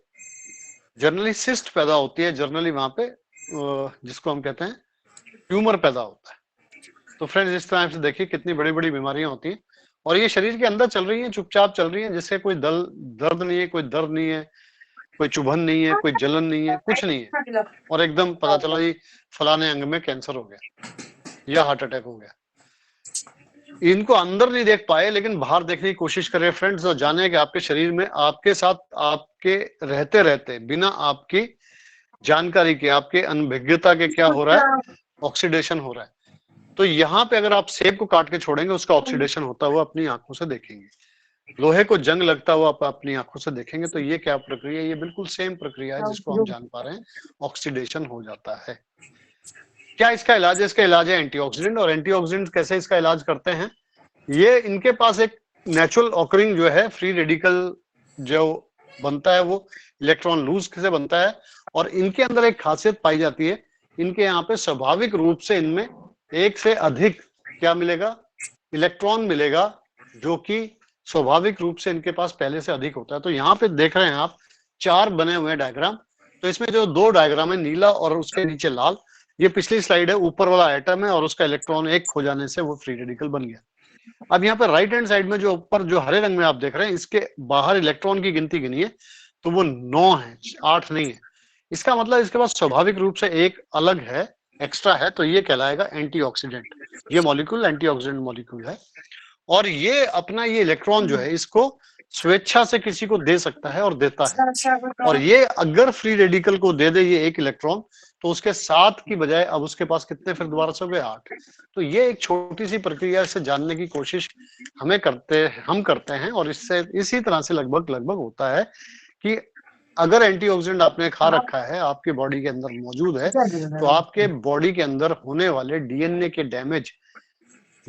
जनरली सिस्ट पैदा होती है, जनरली वहां पे जिसको हम कहते हैं ट्यूमर पैदा होता है। तो फ्रेंड्स, इस तरह से देखिए कितनी बड़ी बड़ी बीमारियां होती हैं और ये शरीर के अंदर चल रही हैं, चुपचाप चल रही हैं, जिससे कोई दर्द नहीं है, कोई दर्द नहीं है, कोई चुभन नहीं है, कोई जलन नहीं है, कुछ नहीं है। और एकदम पता चला जी फलाने अंग में कैंसर हो गया या हार्ट अटैक हो गया। इनको अंदर नहीं देख पाए लेकिन बाहर देखने की कोशिश करें फ्रेंड्स, और जाने कि आपके शरीर में आपके साथ आपके रहते रहते बिना आपकी जानकारी के, आपके अनभिज्ञता के क्या हो रहा है? ऑक्सीडेशन हो रहा है। तो यहाँ पे अगर आप सेब को काट के छोड़ेंगे, उसका ऑक्सीडेशन होता हुआ अपनी आंखों से देखेंगे। लोहे को जंग लगता हुआ आप अपनी आंखों से देखेंगे। तो ये क्या प्रक्रिया है? ये बिल्कुल सेम प्रक्रिया है जिसको हम जान पा रहे हैं, ऑक्सीडेशन हो जाता है। क्या इसका इलाज है? इसका इलाज है एंटीऑक्सीडेंट। और एंटीऑक्सीडेंट कैसे इसका इलाज करते हैं? ये इनके पास एक नेचुरल ऑकरिंग जो है फ्री रेडिकल जो बनता है, वो इलेक्ट्रॉन लूज से बनता है। और इनके अंदर एक खासियत पाई जाती है, इनके यहाँ पे स्वाभाविक रूप से इनमें एक से अधिक क्या मिलेगा? इलेक्ट्रॉन मिलेगा, जो कि स्वाभाविक रूप से इनके पास पहले से अधिक होता है। तो यहाँ पे देख रहे हैं आप 4 बने हुए डायग्राम। तो इसमें जो 2 डायग्राम है, नीला और उसके नीचे लाल, ये पिछली स्लाइड है। ऊपर वाला एटम है और उसका इलेक्ट्रॉन एक खो जाने से वो फ्री रेडिकल बन गया। अब यहाँ पे राइट हैंड साइड में जो ऊपर जो हरे रंग में आप देख रहे हैं, इसके बाहर इलेक्ट्रॉन की गिनती गिनिए तो वो 9 है, 8 नहीं है। इसका मतलब इसके पास स्वाभाविक रूप से एक अलग है, एक्स्ट्रा है। तो ये कहलाएगा एंटीऑक्सीडेंट। ये मॉलिक्यूल एंटीऑक्सीडेंट मॉलिक्यूल है। और ये अपना ये इलेक्ट्रॉन जो है इसको स्वेच्छा से किसी को दे सकता है और देता है। और ये अगर फ्री रेडिकल को दे दे ये एक इलेक्ट्रॉन, तो उसके 7 की बजाय अब उसके पास कितने फिर दोबारा से हो गए? 8। तो ये एक छोटी सी प्रक्रिया से जानने की कोशिश हम करते हैं। और इससे इसी तरह से लगभग होता है कि अगर एंटीऑक्सीडेंट आपने खा रखा है, आपके बॉडी के अंदर मौजूद है, तो आपके बॉडी के अंदर होने वाले डीएनए के डैमेज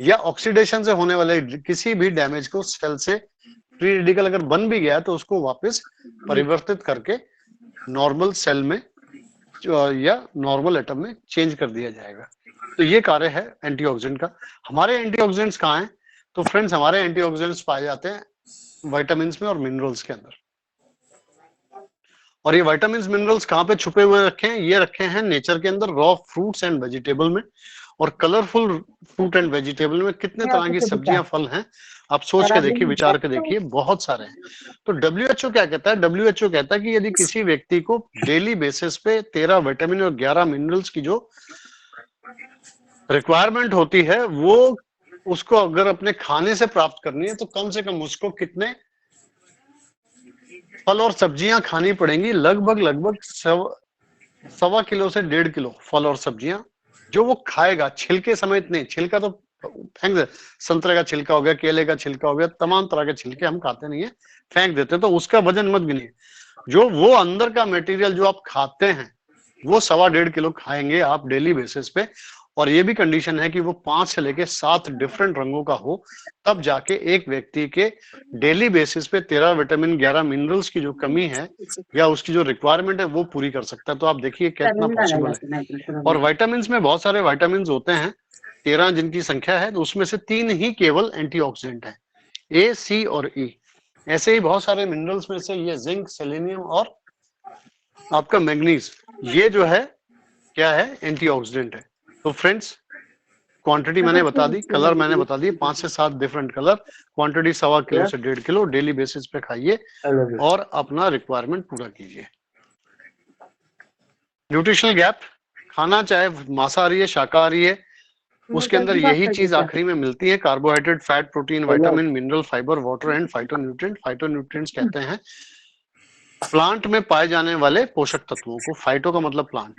या ऑक्सीडेशन से होने वाले किसी भी डैमेज को सेल से फ्री रेडिकल अगर बन भी गया तो उसको वापस परिवर्तित करके नॉर्मल सेल में या नॉर्मल एटम में चेंज कर दिया जाएगा। तो ये कार्य है एंटीऑक्सीडेंट का। हमारे एंटीऑक्सीडेंट्स कहाँ हैं? तो फ्रेंड्स, हमारे एंटीऑक्सीडेंट्स पाए जाते हैं विटामिन्स में और मिनरल्स के अंदर। और ये विटामिन्स मिनरल्स कहाँ पे छुपे हुए रखे हैं? ये रखे हैं नेचर के अंदर, रॉ फ्रूट्स एंड वेजिटेबल में, और कलरफुल फ्रूट एंड वेजिटेबल में कितने तरह की सब्जियां फल हैं, आप सोच के देखिए, विचार के देखिए, बहुत सारे हैं। तो डब्ल्यूएचओ क्या कहता है? डब्ल्यूएचओ कहता है कि यदि किसी व्यक्ति को डेली बेसिस पे 13 विटामिन और 11 मिनरल्स की जो रिक्वायरमेंट होती है, वो उसको अगर अपने खाने से प्राप्त करनी है तो कम से कम उसको कितने फल और सब्जियां खानी पड़ेंगी? लगभग 1.25 किलो से 1.5 किलो फल और सब्जियां जो वो खाएगा, छिलके समेत नहीं। छिलका तो फेंक दे, संतरे का छिलका हो गया, केले का छिलका हो गया, तमाम तरह के छिलके हम खाते नहीं है, फेंक देते, तो उसका वजन मत गिनिए। जो वो अंदर का मटेरियल जो आप खाते हैं वो 1.25 किलो खाएंगे आप डेली बेसिस पे, और ये भी कंडीशन है कि वो 5 से लेके 7 डिफरेंट रंगों का हो, तब जाके एक व्यक्ति के डेली बेसिस पे 13 विटामिन 11 मिनरल्स की जो कमी है या उसकी जो रिक्वायरमेंट है वो पूरी कर सकता है। तो आप देखिए कितना पॉसिबल है। और विटामिन में बहुत सारे विटामिन होते हैं, 13 जिनकी संख्या है, तो उसमें से 3 ही केवल एंटीऑक्सीडेंट है, ए, सी और ई। ऐसे ही बहुत सारे मिनरल्स में से ये जिंक, सेलेनियम और आपका मैग्नीज, ये जो है क्या है? एंटीऑक्सीडेंट है। तो फ्रेंड्स, क्वांटिटी मैंने बता दी, कलर मैंने बता दी, 5 से 7 डिफरेंट कलर, क्वांटिटी 1.25 किलो से 1.5 किलो डेली बेसिस पे खाइए और अपना रिक्वायरमेंट पूरा कीजिए। न्यूट्रिशनल गैप, खाना चाहे मांसाहारी है, शाकाहारी है, उसके अंदर यही चीज आखिरी में मिलती है, carbohydrate, fat, protein, vitamin, mineral, fibre, water and phytonutrient. Phytonutrients कहते हैं प्लांट में पाए जाने वाले पोषक तत्वों को। फाइटो का मतलब प्लांट।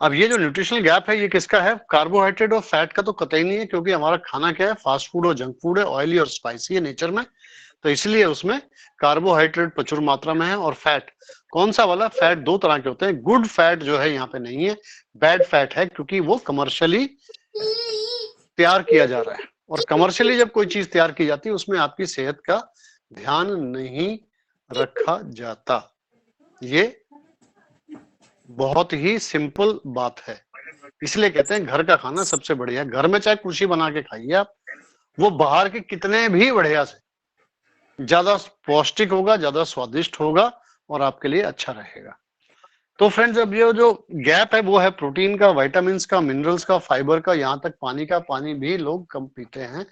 अब ये जो न्यूट्रिशनल गैप है ये किसका है? कार्बोहाइड्रेट और फैट का तो कतई नहीं है, क्योंकि हमारा खाना क्या है? फास्ट फूड और जंक फूड है, ऑयली और स्पाइसी है नेचर में, तो इसलिए उसमें कार्बोहाइड्रेट प्रचुर मात्रा में है। और फैट, कौन सा वाला? फैट दो तरह के होते हैं। गुड फैट जो है यहाँ पे नहीं है, बैड फैट है, क्योंकि वो कमर्शियली तैयार किया जा रहा है, और कमर्शियली जब कोई चीज तैयार की जाती है उसमें आपकी सेहत का ध्यान नहीं रखा जाता। ये बहुत ही सिंपल बात है, इसलिए कहते हैं घर का खाना सबसे बढ़िया। घर में चाहे कुछ ही बना के खाइए आप, वो बाहर के कितने भी बढ़िया से ज्यादा पौष्टिक होगा, ज्यादा स्वादिष्ट होगा और आपके लिए अच्छा रहेगा। तो फ्रेंड्स, अब ये जो गैप है वो है प्रोटीन का, विटामिन्स का, मिनरल्स का, फाइबर का, यहाँ तक पानी का। पानी भी लोग कम पीते हैं,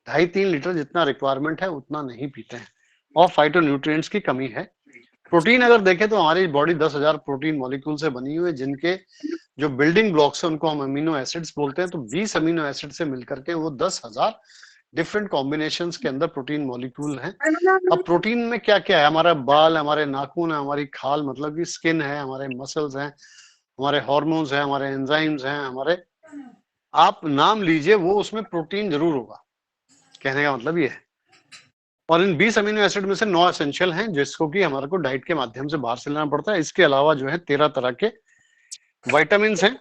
2.5-3 लीटर जितना रिक्वायरमेंट है उतना नहीं पीते हैं, और फाइटोन्यूट्रिएंट्स की कमी है। प्रोटीन अगर देखें तो हमारी बॉडी 10,000 प्रोटीन मॉलिक्यूल से बनी हुई है, जिनके जो बिल्डिंग ब्लॉक्स है उनको हम अमीनो एसिड्स बोलते हैं। तो 20 अमीनो एसिड से मिलकर के वो 10,000 डिफरेंट कॉम्बिनेशंस के अंदर प्रोटीन मॉलिक्यूल हैं। अब प्रोटीन में क्या क्या है? हमारा बाल, हमारे नाखून है, हमारी खाल मतलब की स्किन है, हमारे मसल्स हैं, हमारे हार्मोन्स हैं, हमारे एंजाइम्स हैं, हमारे, आप नाम लीजिए, वो उसमें प्रोटीन जरूर होगा, कहने का मतलब ये है। और इन 20 अमीनो एसिड में से 9 एसेंशियल हैं, जिसको कि हमारे को डाइट के माध्यम से बाहर से लेना पड़ता है। इसके अलावा जो है 13 तरह के विटामिन हैं,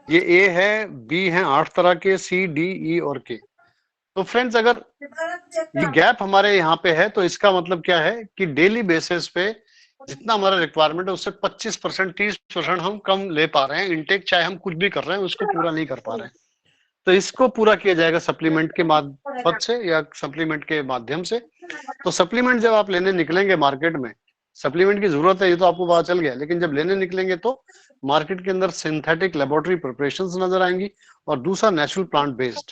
ये ए है, बी है, 8 तरह के, सी, डी, ई और के। तो फ्रेंड्स, अगर ये गैप हमारे यहाँ पे है तो इसका मतलब क्या है कि डेली बेसिस पे जितना हमारा रिक्वायरमेंट है उससे 25%, 30% हम कम ले पा रहे हैं इनटेक, चाहे हम कुछ भी कर रहे हैं उसको पूरा नहीं कर पा रहे हैं। तो इसको पूरा किया जाएगा सप्लीमेंट के माध्यम से या सप्लीमेंट के माध्यम से। तो सप्लीमेंट जब आप लेने निकलेंगे मार्केट में, सप्लीमेंट की जरूरत है ये तो आपको पता चल गया, लेकिन जब लेने निकलेंगे तो मार्केट के अंदर सिंथेटिक लेबोरेटरी प्रिपरेशंस नजर आएंगी, और दूसरा नेचुरल प्लांट बेस्ड।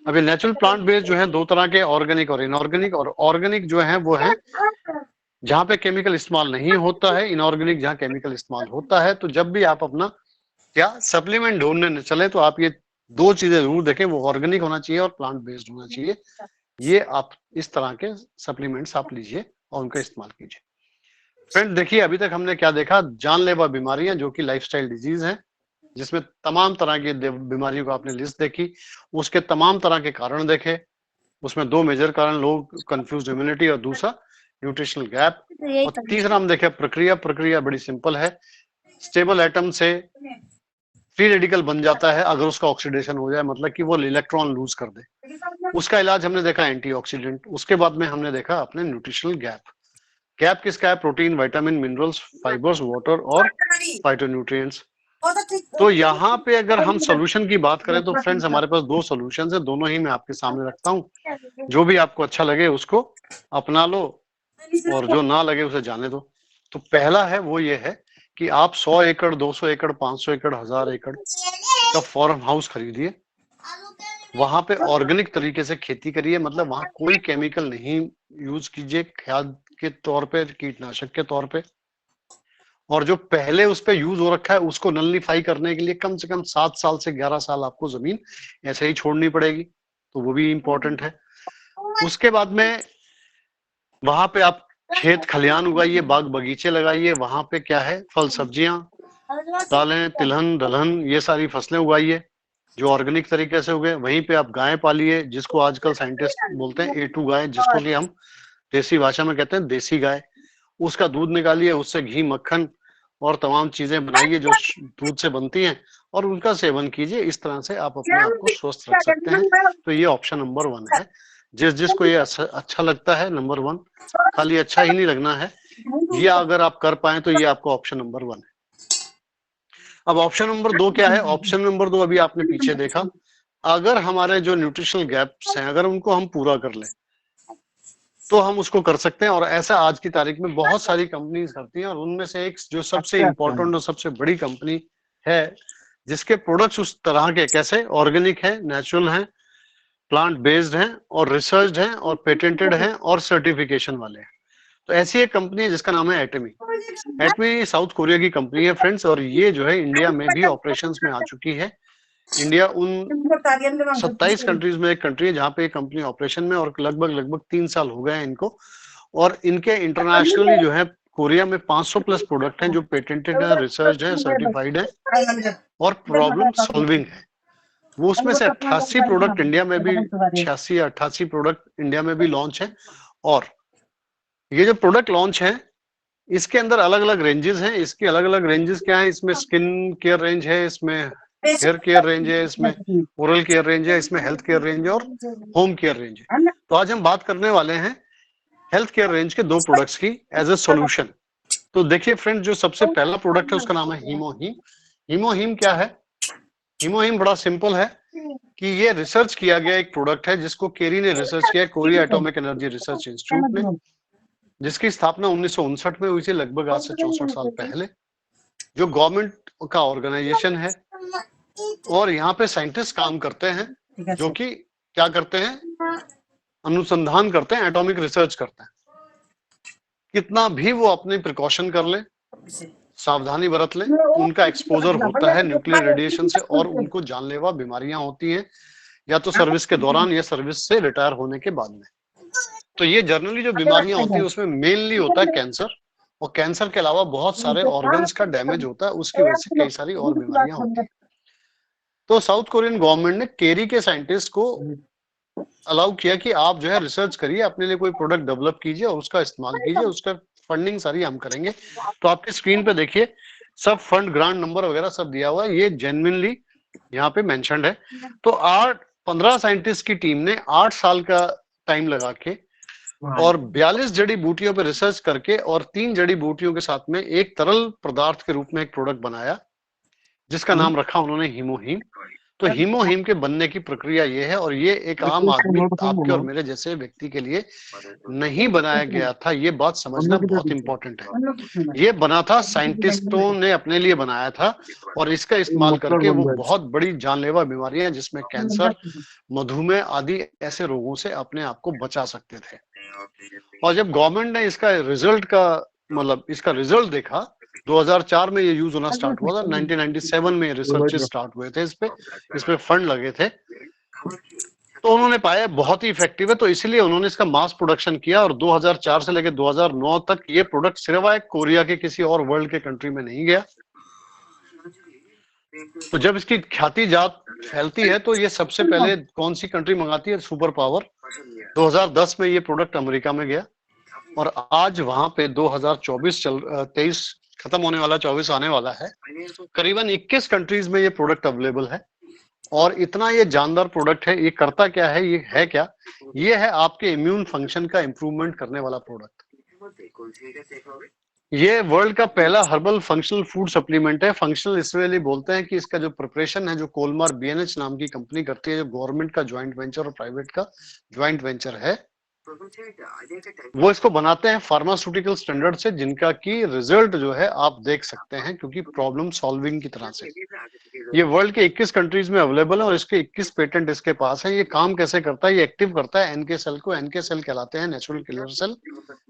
अभी नेचुरल प्लांट बेस्ड जो है दो तरह के, ऑर्गेनिक और इनऑर्गेनिक। और ऑर्गेनिक जो है वो है जहां पे केमिकल इस्तेमाल नहीं होता है, इनऑर्गेनिक जहां केमिकल इस्तेमाल होता है। तो जब भी आप अपना क्या सप्लीमेंट ढूंढने चले तो आप ये दो चीजें जरूर देखें, वो ऑर्गेनिक होना चाहिए और प्लांट बेस्ड होना चाहिए। ये आप इस तरह के सप्लीमेंट्स आप लीजिए और उनका इस्तेमाल कीजिए। फ्रेंड देखिए, अभी तक हमने क्या देखा? जानलेवा बीमारियां जो कि लाइफस्टाइल डिजीज हैं, जिसमें तमाम तरह की बीमारियों को आपने लिस्ट देखी, उसके तमाम तरह के कारण देखे। उसमें 2 मेजर कारण, लोग कंफ्यूज इम्यूनिटी और दूसरा न्यूट्रिशनल गैप। और तीसरा हम देखे प्रक्रिया। प्रक्रिया बड़ी सिंपल है, स्टेबल एटम से फ्री रेडिकल बन जाता है अगर उसका ऑक्सीडेशन हो जाए, मतलब कि वो इलेक्ट्रॉन लूज कर दे। उसका इलाज हमने देखा एंटीऑक्सीडेंट। उसके बाद में हमने देखा अपने न्यूट्रिशनल गैप। गैप किसका है? Protein, vitamin, minerals, fibres, water और फाइटोन्यूट्रिएंट्स। तो यहाँ पे अगर हम सोल्यूशन की बात करें तो फ्रेंड्स हमारे पास 2 सॉल्यूशंस है, दोनों ही मैं आपके सामने रखता हूँ। जो भी आपको अच्छा लगे उसको अपना लो, और जो ना लगे उसे जाने दो। तो पहला है वो ये है कि आप 100 एकड़, 200 एकड़, 500 एकड़, 1000 एकड़ का फार्म हाउस खरीदिए, वहां पे ऑर्गेनिक तरीके से खेती करिए, मतलब वहां कोई केमिकल नहीं यूज कीजिए खाद के तौर पे, कीटनाशक के तौर पे, और जो पहले उस पे यूज हो रखा है उसको नलिफाई करने के लिए कम से कम 7 साल से 11 साल आपको जमीन ऐसे ही छोड़नी पड़ेगी, तो वो भी इंपॉर्टेंट है। उसके बाद में वहां पे आप खेत खलियान उगाइए, बाग बगीचे लगाइए, वहां पे क्या है फल सब्जियां, दालें, तिलहन दलहन ये सारी फसलें उगाइए जो ऑर्गेनिक तरीके से उगे। वहीं पे आप गायें पालिए, जिसको आजकल साइंटिस्ट बोलते हैं A2 गाय, जिसको कि हम देसी भाषा में कहते हैं देसी गाय। उसका दूध निकालिए, उससे घी, मक्खन और तमाम चीजें बनाइए जो दूध से बनती हैं, और उनका सेवन कीजिए। इस तरह से आप अपने आप को स्वस्थ रख सकते हैं। तो ये ऑप्शन नंबर 1 है। जिसको ये अच्छा लगता है, नंबर 1, खाली अच्छा ही नहीं लगना है, ये अगर आप कर पाए तो ये आपका ऑप्शन नंबर 1 है। अब ऑप्शन नंबर 2 क्या है? ऑप्शन नंबर 2 अभी आपने पीछे देखा, अगर हमारे जो न्यूट्रिशनल गैप्स हैं अगर उनको हम पूरा कर लें तो हम उसको कर सकते हैं, और ऐसा आज की तारीख में बहुत सारी कंपनीज करती हैं, और उनमें से एक जो सबसे इंपॉर्टेंट और सबसे बड़ी कंपनी है जिसके प्रोडक्ट्स उस तरह के कैसे ऑर्गेनिक है, नेचुरल हैं, प्लांट बेस्ड हैं और रिसर्च्ड हैं और पेटेंटेड हैं और सर्टिफिकेशन वाले हैं, तो ऐसी एक कंपनी है जिसका नाम है एटमी। एटमी साउथ कोरिया की कंपनी है फ्रेंड्स, और ये जो है इंडिया में भी ऑपरेशंस में आ चुकी है। इंडिया उन 27 कंट्रीज में एक कंट्री है जहां पे कंपनी ऑपरेशन में, और लगभग 3 साल हो गए हैं इनको, और इनके इंटरनेशनली जो है कोरिया में 500 प्लस प्रोडक्ट हैं जो पेटेंटेड है, रिसर्च है, सर्टिफाइड है और प्रॉब्लम सॉल्विंग है। वो उसमें से 88 प्रोडक्ट इंडिया में भी, 86 या 88 प्रोडक्ट इंडिया में भी लॉन्च है। और ये जो प्रोडक्ट लॉन्च है इसके अंदर अलग अलग रेंजेस हैं। इसकी अलग अलग रेंजेस क्या है? इसमें स्किन केयर रेंज है, इसमें हेयर केयर रेंज है, इसमें ओरल केयर रेंज है, इसमें हेल्थ केयर रेंज है और होम केयर रेंज है। तो आज हम बात करने वाले हैं हेल्थ केयर रेंज के 2 प्रोडक्ट्स की एज ए सॉल्यूशन। तो देखिए फ्रेंड, जो सबसे पहला प्रोडक्ट है उसका नाम है हीमोहीम। हीमोहीम क्या है? हीमोहीम बड़ा सिंपल है कि ये रिसर्च किया गया एक प्रोडक्ट है जिसको केरी ने रिसर्च किया, Korea atomic energy research institute ने, जिसकी स्थापना 1959 में हुई थी, लगभग आज से 64 साल पहले, जो गवर्नमेंट का ऑर्गेनाइजेशन है। और यहाँ पे साइंटिस्ट काम करते हैं जो कि क्या करते हैं? अनुसंधान करते हैं, एटॉमिक रिसर्च करते हैं। कितना भी वो अपने प्रिकॉशन कर ले, सावधानी बरत ले, उनका एक्सपोजर होता है न्यूक्लियर रेडिएशन से, और उनको जानलेवा बीमारियां होती हैं, या तो सर्विस के दौरान या सर्विस से रिटायर होने के बाद में। तो ये जनरली जो बीमारियां होती है उसमें मेनली होता है कैंसर, और कैंसर के अलावा बहुत सारे ऑर्गन्स का डैमेज होता है, उसकी वजह से कई सारी और बीमारियां होती है। तो साउथ कोरियन गवर्नमेंट ने केरी के साइंटिस्ट को अलाउ किया कि आप जो है रिसर्च करिए, अपने लिए कोई प्रोडक्ट डेवलप कीजिए और उसका इस्तेमाल कीजिए, उसका फंडिंग सारी हम करेंगे। तो आपकी स्क्रीन पे देखिए सब फंड, ग्रांट नंबर वगैरह सब दिया हुआ है, ये जेन्युइनली यहाँ पे मेंशन्ड है। तो 15 साइंटिस्ट की टीम ने 8 साल का टाइम लगा के और 42 जड़ी बूटियों पर रिसर्च करके और 3 जड़ी बूटियों के साथ में एक तरल पदार्थ के रूप में एक प्रोडक्ट बनाया जिसका नाम रखा उन्होंने हीमोहीम। तो हीमोहीम के बनने की प्रक्रिया ये है, और ये एक आम आदमी, आपके और मेरे जैसे व्यक्ति के लिए नहीं बनाया गया था। ये बात समझना बहुत इंपॉर्टेंट है। ये बना था, साइंटिस्टों ने अपने लिए बनाया था, और इसका इस्तेमाल करके वो बहुत बड़ी जानलेवा बीमारियां जिसमें कैंसर, मधुमेह आदि ऐसे रोगों से अपने आप को बचा सकते थे। और जब गवर्नमेंट ने इसका रिजल्ट देखा, 2004 में ये यूज होना स्टार्ट हुआ था, 1997 में रिसर्च स्टार्ट हुए थे, इस पे फंड लगे थे, तो उन्होंने पाया बहुत ही इफेक्टिव है, तो इसलिए उन्होंने इसका मास प्रोडक्शन किया। और 2004 से लेकर 2009 तक ये प्रोडक्ट सिवाय कोरिया के किसी और वर्ल्ड के कंट्री में नहीं गया। तो जब इसकी ख्याति जात फैलती है तो ये सबसे पहले कौन सी कंट्री मंगाती है? Super power. 2010 में ये प्रोडक्ट अमेरिका में गया, और आज वहां पे 23 खत्म होने वाला, 24 आने वाला है, करीबन 21 कंट्रीज में ये प्रोडक्ट अवेलेबल है। और इतना ये जानदार प्रोडक्ट है। ये करता क्या है? ये है क्या? ये है आपके इम्यून फंक्शन का इंप्रूवमेंट करने वाला प्रोडक्ट। ये वर्ल्ड का पहला हर्बल फंक्शनल फूड सप्लीमेंट है। फंक्शनल इसलिए बोलते हैं कि इसका जो प्रिपरेशन है, जो कोलमार BNH नाम की कंपनी करती है, जो गवर्नमेंट का ज्वाइंट वेंचर और प्राइवेट का ज्वाइंट वेंचर है, वो इसको बनाते हैं फार्मास्यूटिकल स्टैंडर्ड से, जिनका की रिजल्ट जो है आप देख सकते हैं, क्योंकि प्रॉब्लम सॉल्विंग की तरह से ये वर्ल्ड के 21 कंट्रीज में अवेलेबल है और इसके 21 पेटेंट इसके पास है। ये काम कैसे करता है? ये एक्टिव करता है एनके सेल को। एनके सेल कहलाते हैं नेचुरल किलर सेल,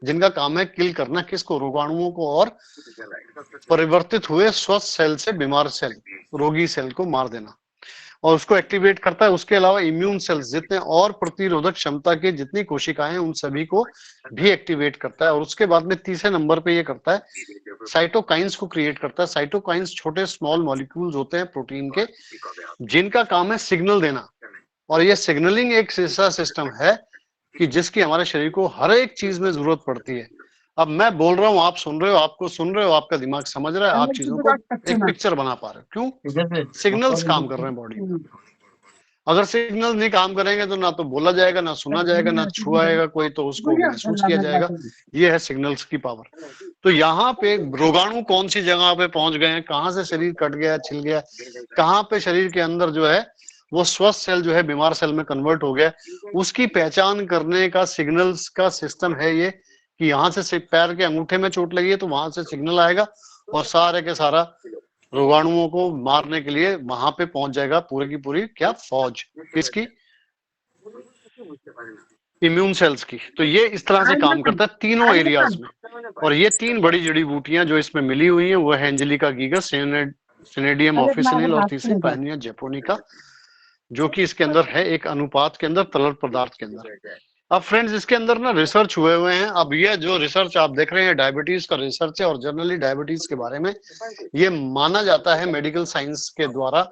जिनका काम है किल करना किसको? रोगाणुओं को, और परिवर्तित हुए स्वस्थ सेल से बीमार सेल, रोगी सेल को मार देना, और उसको एक्टिवेट करता है। उसके अलावा इम्यून सेल्स जितने और प्रतिरोधक क्षमता के जितनी कोशिकाएं हैं उन सभी को भी एक्टिवेट करता है। और उसके बाद में तीसरे नंबर पे ये करता है साइटोकाइंस को क्रिएट करता है। साइटोकाइंस छोटे स्मॉल मॉलिक्यूल्स होते हैं प्रोटीन के, जिनका काम है सिग्नल देना। और ये सिग्नलिंग एक ऐसा सिस्टम है कि जिसकी हमारे शरीर को हर एक चीज में जरूरत पड़ती है। अब मैं बोल रहा हूँ, आप सुन रहे हो, आपको सुन रहे हो, आपका दिमाग समझ रहा है, आप चीजों को एक पिक्चर बना पा रहे हो। क्यों? सिग्नल्स काम कर रहे हैं बॉडी में। अगर सिग्नल नहीं काम करेंगे तो ना तो बोला जाएगा, ना सुना जाएगा, ना छुआएगा कोई, तो उसको महसूस किया जाएगा। ये है सिग्नल्स की पावर। तो यहाँ पे रोगाणु कौन सी जगह पे पहुंच गए हैं, कहाँ से शरीर कट गया, छिल गया, कहाँ पे शरीर के अंदर जो है वो स्वस्थ सेल जो है बीमार सेल में कन्वर्ट हो गया, उसकी पहचान करने का सिग्नल्स का सिस्टम है ये। कि यहाँ से पैर के अंगूठे में चोट लगी है तो वहां से सिग्नल आएगा और सारे के सारा रोगाणुओं को मारने के लिए वहां पे पहुंच जाएगा पूरी की पूरी क्या फौज, किसकी? इम्यून सेल्स की। तो ये इस तरह से काम करता है तीनों एरियाज में। और ये तीन बड़ी जड़ी बूटियां जो इसमें मिली हुई हैं वो है एंजेलिका गीगस, सिनेडियम ऑफिसिनिल और तीसरी पायनिया जैपोनिका, जो कि इसके अंदर है एक अनुपात के अंदर, तरल पदार्थ के अंदर। अब फ्रेंड्स इसके अंदर ना रिसर्च हुए हैं। अब ये जो रिसर्च आप देख रहे हैं डायबिटीज का रिसर्च है, और जनरली डायबिटीज के बारे में ये माना जाता है मेडिकल साइंस के द्वारा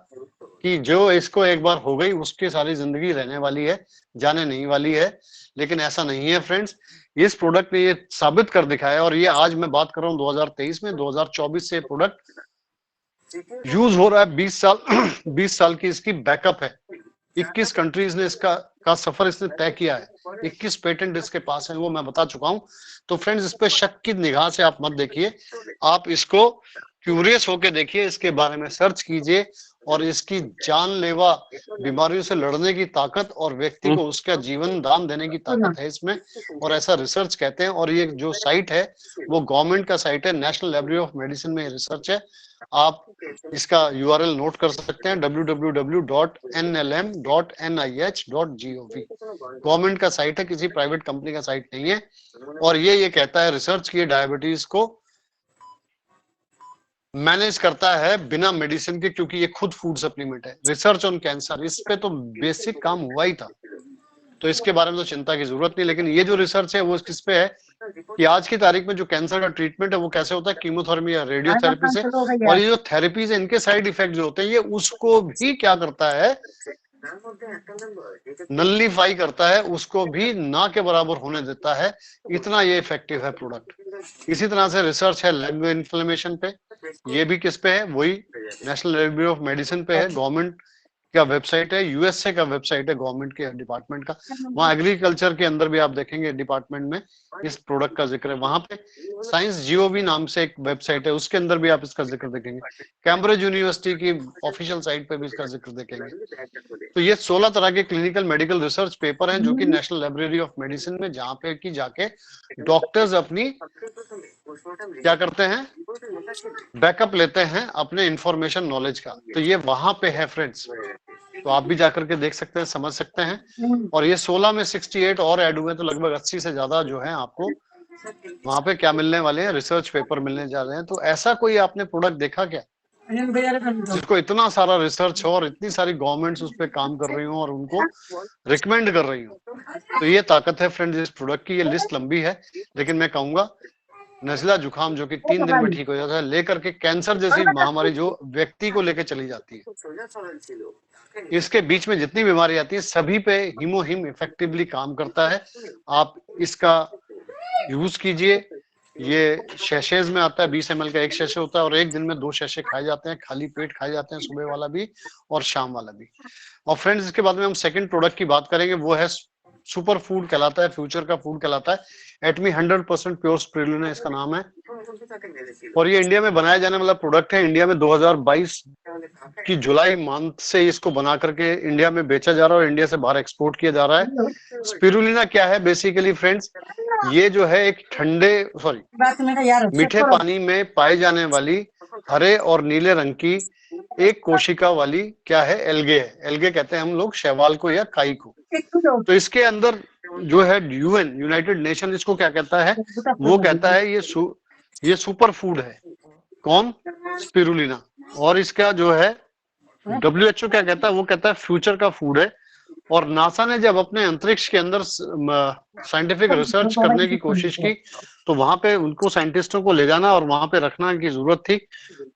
कि जो इसको एक बार हो गई उसकी सारी जिंदगी रहने वाली है, जाने नहीं वाली है। लेकिन ऐसा नहीं है फ्रेंड्स, इस प्रोडक्ट ने ये साबित कर दिखाया। और ये आज मैं बात कर रहा हूँ 2023 में, 2024 से प्रोडक्ट यूज हो रहा है। 20 साल 20 साल की इसकी बैकअप है। 21 कंट्रीज ने इसका सफर इसने तय किया है। 21 पेटेंट इसके पास है, वो मैं बता चुका हूं। तो फ्रेंड्स इस पे शक की निगाह से आप मत देखिए, आप इसको क्यूरियस होके देखिए, इसके बारे में सर्च कीजिए। और इसकी जानलेवा बीमारियों से लड़ने की ताकत और व्यक्ति को उसका जीवन दान देने की ताकत है इसमें, और ऐसा रिसर्च कहते हैं। और ये जो साइट है वो गवर्नमेंट का साइट है, नेशनल लाइब्रेरी ऑफ मेडिसिन में रिसर्च है। आप इसका URL नोट कर सकते हैं, www.nlm.nih.gov। गवर्नमेंट का साइट है, किसी प्राइवेट कंपनी का साइट नहीं है। और ये कहता है रिसर्च की डायबिटीज को मैनेज करता है बिना मेडिसिन के, क्योंकि ये खुद फूड सप्लीमेंट है। रिसर्च ऑन कैंसर, इस पे तो बेसिक काम हुआ ही था, तो इसके बारे में तो चिंता की जरूरत नहीं। लेकिन ये जो रिसर्च है वो किस पे है कि आज की तारीख में जो कैंसर का ट्रीटमेंट है वो कैसे होता है, कीमोथेरेपी या रेडियोथेरेपी से। और ये जो थेरेपीज है इनके साइड इफेक्ट जो होते हैं ये उसको भी क्या करता है, नल्लीफाई करता है, उसको भी ना के बराबर होने देता है। इतना ये इफेक्टिव है प्रोडक्ट। इसी तरह से रिसर्च है लंग इन्फ्लेमेशन पे, ये भी किस पे है, वही नेशनल लाइब्रेरी ऑफ मेडिसिन पे है। गवर्नमेंट का वेबसाइट है, यूएसए का वेबसाइट है गवर्नमेंट के डिपार्टमेंट का। वहाँ एग्रीकल्चर के अंदर भी आप देखेंगे डिपार्टमेंट में इस प्रोडक्ट का जिक्र है। वहां पे साइंस जीओवी नाम से एक वेबसाइट है, उसके अंदर भी आप इसका जिक्र देखेंगे। कैम्ब्रिज यूनिवर्सिटी की ऑफिशियल साइट पे भी इसका जिक्र देखेंगे। तो ये 16 तरह के क्लिनिकल मेडिकल रिसर्च पेपर हैं जो कि नेशनल लाइब्रेरी ऑफ मेडिसिन में जहाँ पे की जाके डॉक्टर्स अपनी क्या करते हैं, बैकअप लेते हैं अपने इंफॉर्मेशन नॉलेज का। तो ये वहां पे है फ्रेंड्स, तो आप भी जाकर के देख सकते हैं, समझ सकते हैं। और ये 16 में 68 और ऐड हुए, तो लगभग 80 से ज्यादा जो है आपको वहां पे क्या मिलने वाले हैं, रिसर्च पेपर मिलने जा रहे हैं। तो ऐसा कोई आपने प्रोडक्ट देखा क्या जिसको इतना सारा रिसर्च हो और इतनी सारी गवर्नमेंट्स उस पर काम कर रही हो और उनको रिकमेंड कर रही हो? तो ये ताकत है फ्रेंड्स इस प्रोडक्ट की। ये लिस्ट लंबी है, लेकिन मैं कहूंगा नजला जुकाम जो कि 3 दिन में ठीक हो जाता है, लेकर के कैंसर जैसी महामारी जो व्यक्ति को लेकर चली जाती है, इसके बीच में जितनी बीमारी आती है सभी पे हीमोहिम इफेक्टिवली काम करता है। आप इसका यूज कीजिए। ये शैशेज में आता है, 20 ml का एक शैशे होता है और एक दिन में 2 शैशे खाए जाते हैं, खाली पेट खाए जाते हैं, सुबह वाला भी और शाम वाला भी। और फ्रेंड्स इसके बाद में हम सेकंड प्रोडक्ट की बात करेंगे, वो है सुपर फूड कहलाता है, फ्यूचर का फूड कहलाता है। एटमी 100% प्योर स्पिरुलिना इसका नाम है, और ये इंडिया में बनाया जाने वाला प्रोडक्ट है। इंडिया में 2022 की जुलाई मंथ से इसको बना करके इंडिया में बेचा जा रहा है और इंडिया से बाहर एक्सपोर्ट किया जा रहा है। स्पिरुलिना क्या है बेसिकली फ्रेंड्स, ये जो है एक मीठे पानी में पाए जाने वाली हरे और नीले रंग की एक कोशिका वाली क्या है, एल्गे है। एल्गे कहते हैं हम लोग शैवाल को या काई को। तो इसके अंदर जो है यूएन, यूनाइटेड नेशन, इसको क्या कहता है, वो कहता है ये सुपर फूड है। कौन? स्पिरुलिना। और इसका जो है WHO क्या कहता है, वो कहता है फ्यूचर का फूड है। और नासा ने जब अपने अंतरिक्ष के अंदर साइंटिफिक रिसर्च करने की कोशिश की, तो वहां पे उनको साइंटिस्टों को ले जाना और वहां पे रखना की जरूरत थी।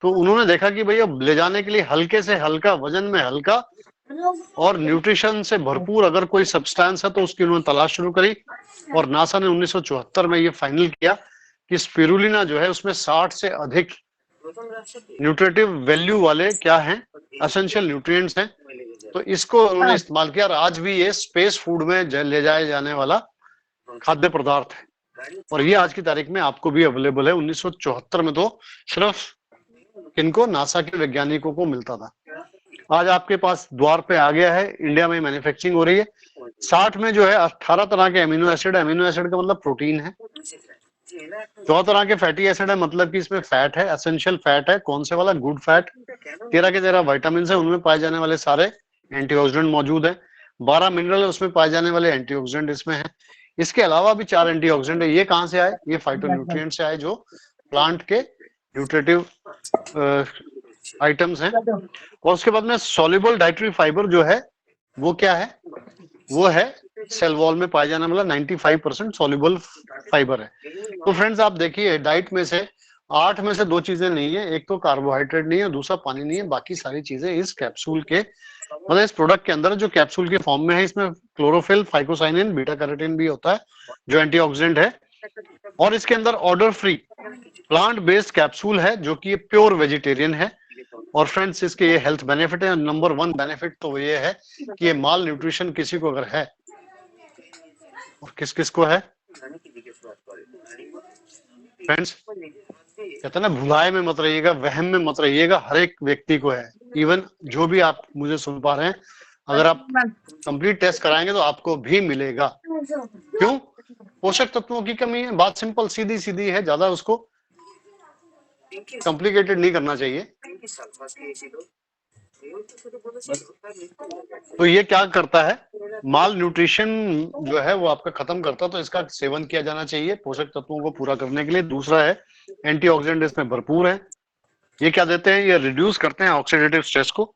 तो उन्होंने देखा कि भैया ले जाने के लिए हल्के से हल्का, वजन में हल्का और न्यूट्रिशन से भरपूर अगर कोई सब्सटेंस है तो उसकी उन्होंने तलाश शुरू करी। और नासा ने 1974 में ये फाइनल किया कि स्पिरुलिना जो है उसमें 60 से अधिक न्यूट्रिटिव वैल्यू वाले क्या हैं, एसेंशियल न्यूट्रिएंट्स हैं। तो इसको उन्होंने इस्तेमाल किया और आज भी ये स्पेस फूड में ले जाया जाने वाला खाद्य पदार्थ है। और ये आज की तारीख में आपको भी अवेलेबल है। 1974 में तो सिर्फ इनको नासा के वैज्ञानिकों को मिलता था। आज आपके पास द्वार पे आ गया है, इंडिया में मैन्युफैक्चरिंग हो रही है। 60 में जो है 18 तरह के अमीनो एसिड है। अमीनो एसिड का मतलब प्रोटीन है। 4 तरह के फैटी एसिड है, मतलब कि इसमें फैट है, एसेंशियल फैट है। कौन से वाला? Good fat. 13 के 13 विटामिन है, उनमें पाए जाने वाले सारे एंटीऑक्सीडेंट मौजूद है। 12 मिनरल है, उसमें पाए जाने वाले एंटीऑक्सीडेंट इसमें है। इसके अलावा भी 4 एंटीऑक्सीडेंट है। ये कहां से आए? ये फाइटोन्यूट्रिएंट से आए, जो प्लांट के न्यूट्रिटिव आइटम्स हैं। और उसके बाद में सॉल्युबल डाइटरी फाइबर जो है वो क्या है, वो है सेल वॉल में पाए जाने वाला 95% सॉल्युबल फाइबर है। तो फ्रेंड्स आप देखिए, डाइट में से 8 में से 2 चीजें नहीं है। एक तो कार्बोहाइड्रेट नहीं है, दूसरा पानी नहीं है। बाकी सारी चीजें इस कैप्सूल के, मतलब इस प्रोडक्ट के अंदर जो कैप्सूल के फॉर्म में है, इसमें क्लोरोफिल, फाइकोसाइनिन, बीटा कैरोटीन भी होता है जो एंटीऑक्सीडेंट है। और इसके अंदर order free plant based capsule है जो कि प्योर वेजिटेरियन है। और फ्रेंड्स इसके ये हेल्थ बेनिफिट है। नंबर 1 बेनिफिट तो ये है कि ये माल न्यूट्रिशन किसी को अगर है, और किस किस को है फ्रेंड्स, कहते हैं ना, भुलाए में मत रहिएगा, वहम में मत रहिएगा, हर एक व्यक्ति को है। इवन जो भी आप मुझे सुन पा रहे हैं, अगर आप कंप्लीट टेस्ट कराएंगे तो आपको भी मिलेगा। क्यों? पोषक तत्वों की कमी है। बात सिंपल सीधी सीधी है, ज्यादा उसको कॉम्प्लिकेटेड नहीं करना चाहिए। तो ये क्या करता है, माल न्यूट्रिशन जो है वो आपका खत्म करता है। तो इसका सेवन किया जाना चाहिए पोषक तत्वों को पूरा करने के लिए। दूसरा है एंटीऑक्सीडेंट इसमें भरपूर है। ये क्या देते हैं? ये रिड्यूस करते हैं ऑक्सीडेटिव स्ट्रेस को।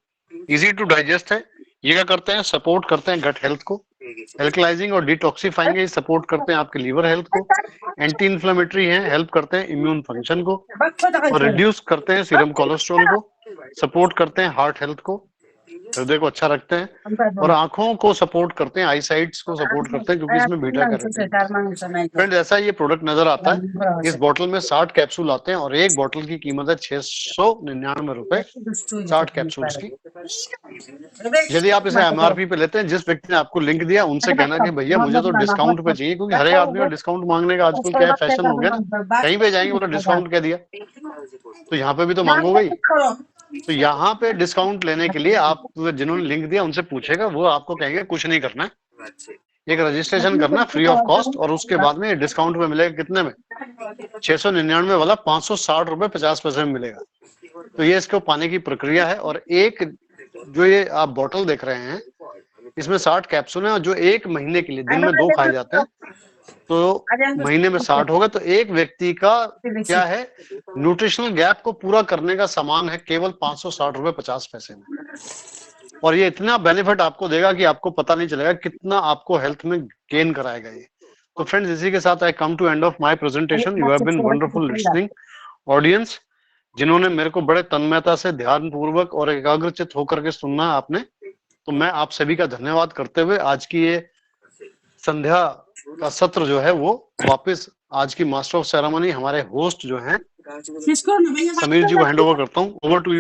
इजी टू डाइजेस्ट है। ये क्या करते हैं? सपोर्ट करते हैं गट हेल्थ को। एल्कलाइजिंग और डिटॉक्सिफाइंग सपोर्ट करते हैं आपके लीवर हेल्थ को। एंटी इन्फ्लेमेटरी है, हेल्प करते हैं इम्यून फंक्शन को। और रिड्यूस करते हैं सीरम कोलेस्ट्रॉल को। सपोर्ट करते हैं हार्ट हेल्थ को, हृदय को अच्छा रखते हैं। और आंखों को सपोर्ट करते हैं, आई साइट्स को सपोर्ट करते हैं, क्योंकि इसमें बीटा कैरोटीन। फ्रेंड ऐसा ये प्रोडक्ट नजर आता है। इस बोतल में 60 कैप्सूल आते हैं और एक बोतल की कीमत है 699 रुपए 60 कैप्सूल्स की। यदि आप इसे MRP पे लेते हैं, जिस व्यक्ति ने आपको लिंक दिया उनसे कहना कि भैया मुझे तो डिस्काउंट पे चाहिए, क्योंकि हर एक आदमी का डिस्काउंट मांगने का आजकल क्या है, फैशन हो गया ना। कहीं पे जाएंगे बोलो डिस्काउंट कह दिया, तो यहाँ पे भी तो मांगोगे ही। तो यहाँ पे डिस्काउंट लेने के लिए आप जिन्होंने लिंक दिया उनसे पूछेगा, वो आपको कहेंगे कुछ नहीं करना है, एक रजिस्ट्रेशन करना फ्री ऑफ कॉस्ट, और उसके बाद में डिस्काउंट में मिलेगा। कितने में? 699 वाला 560 रुपए 50 पैसे में मिलेगा। तो ये इसको पाने की प्रक्रिया है। और एक जो ये आप बोतल देख रहे हैं, इसमें 60 कैप्सूल है, और जो 1 महीने के लिए दिन में 2 खाए जाते हैं, तो महीने में 60 होगा। तो एक व्यक्ति का क्या है, न्यूट्रिशनल गैप को पूरा करने का सामान है केवल 560 रुपए 50 पैसे में। और ये इतना बेनिफिट आपको देगा कि आपको पता नहीं चलेगा कितना आपको हेल्थ में गेन कराएगा ये। तो फ्रेंड्स इसी के साथ I come to end of my presentation. You have been wonderful listening audience, जिन्होंने मेरे को बड़े तन्मयता से, ध्यान पूर्वक और एकाग्रचित होकर के सुनना आपने। तो मैं आप सभी का धन्यवाद करते हुए आज की ये संध्या का सत्र जो है वो वापस आज की मास्टर ऑफ सेरेमनी हमारे होस्ट जो हैं समीर जी को हैंड ओवर करता हूँ। Over to you.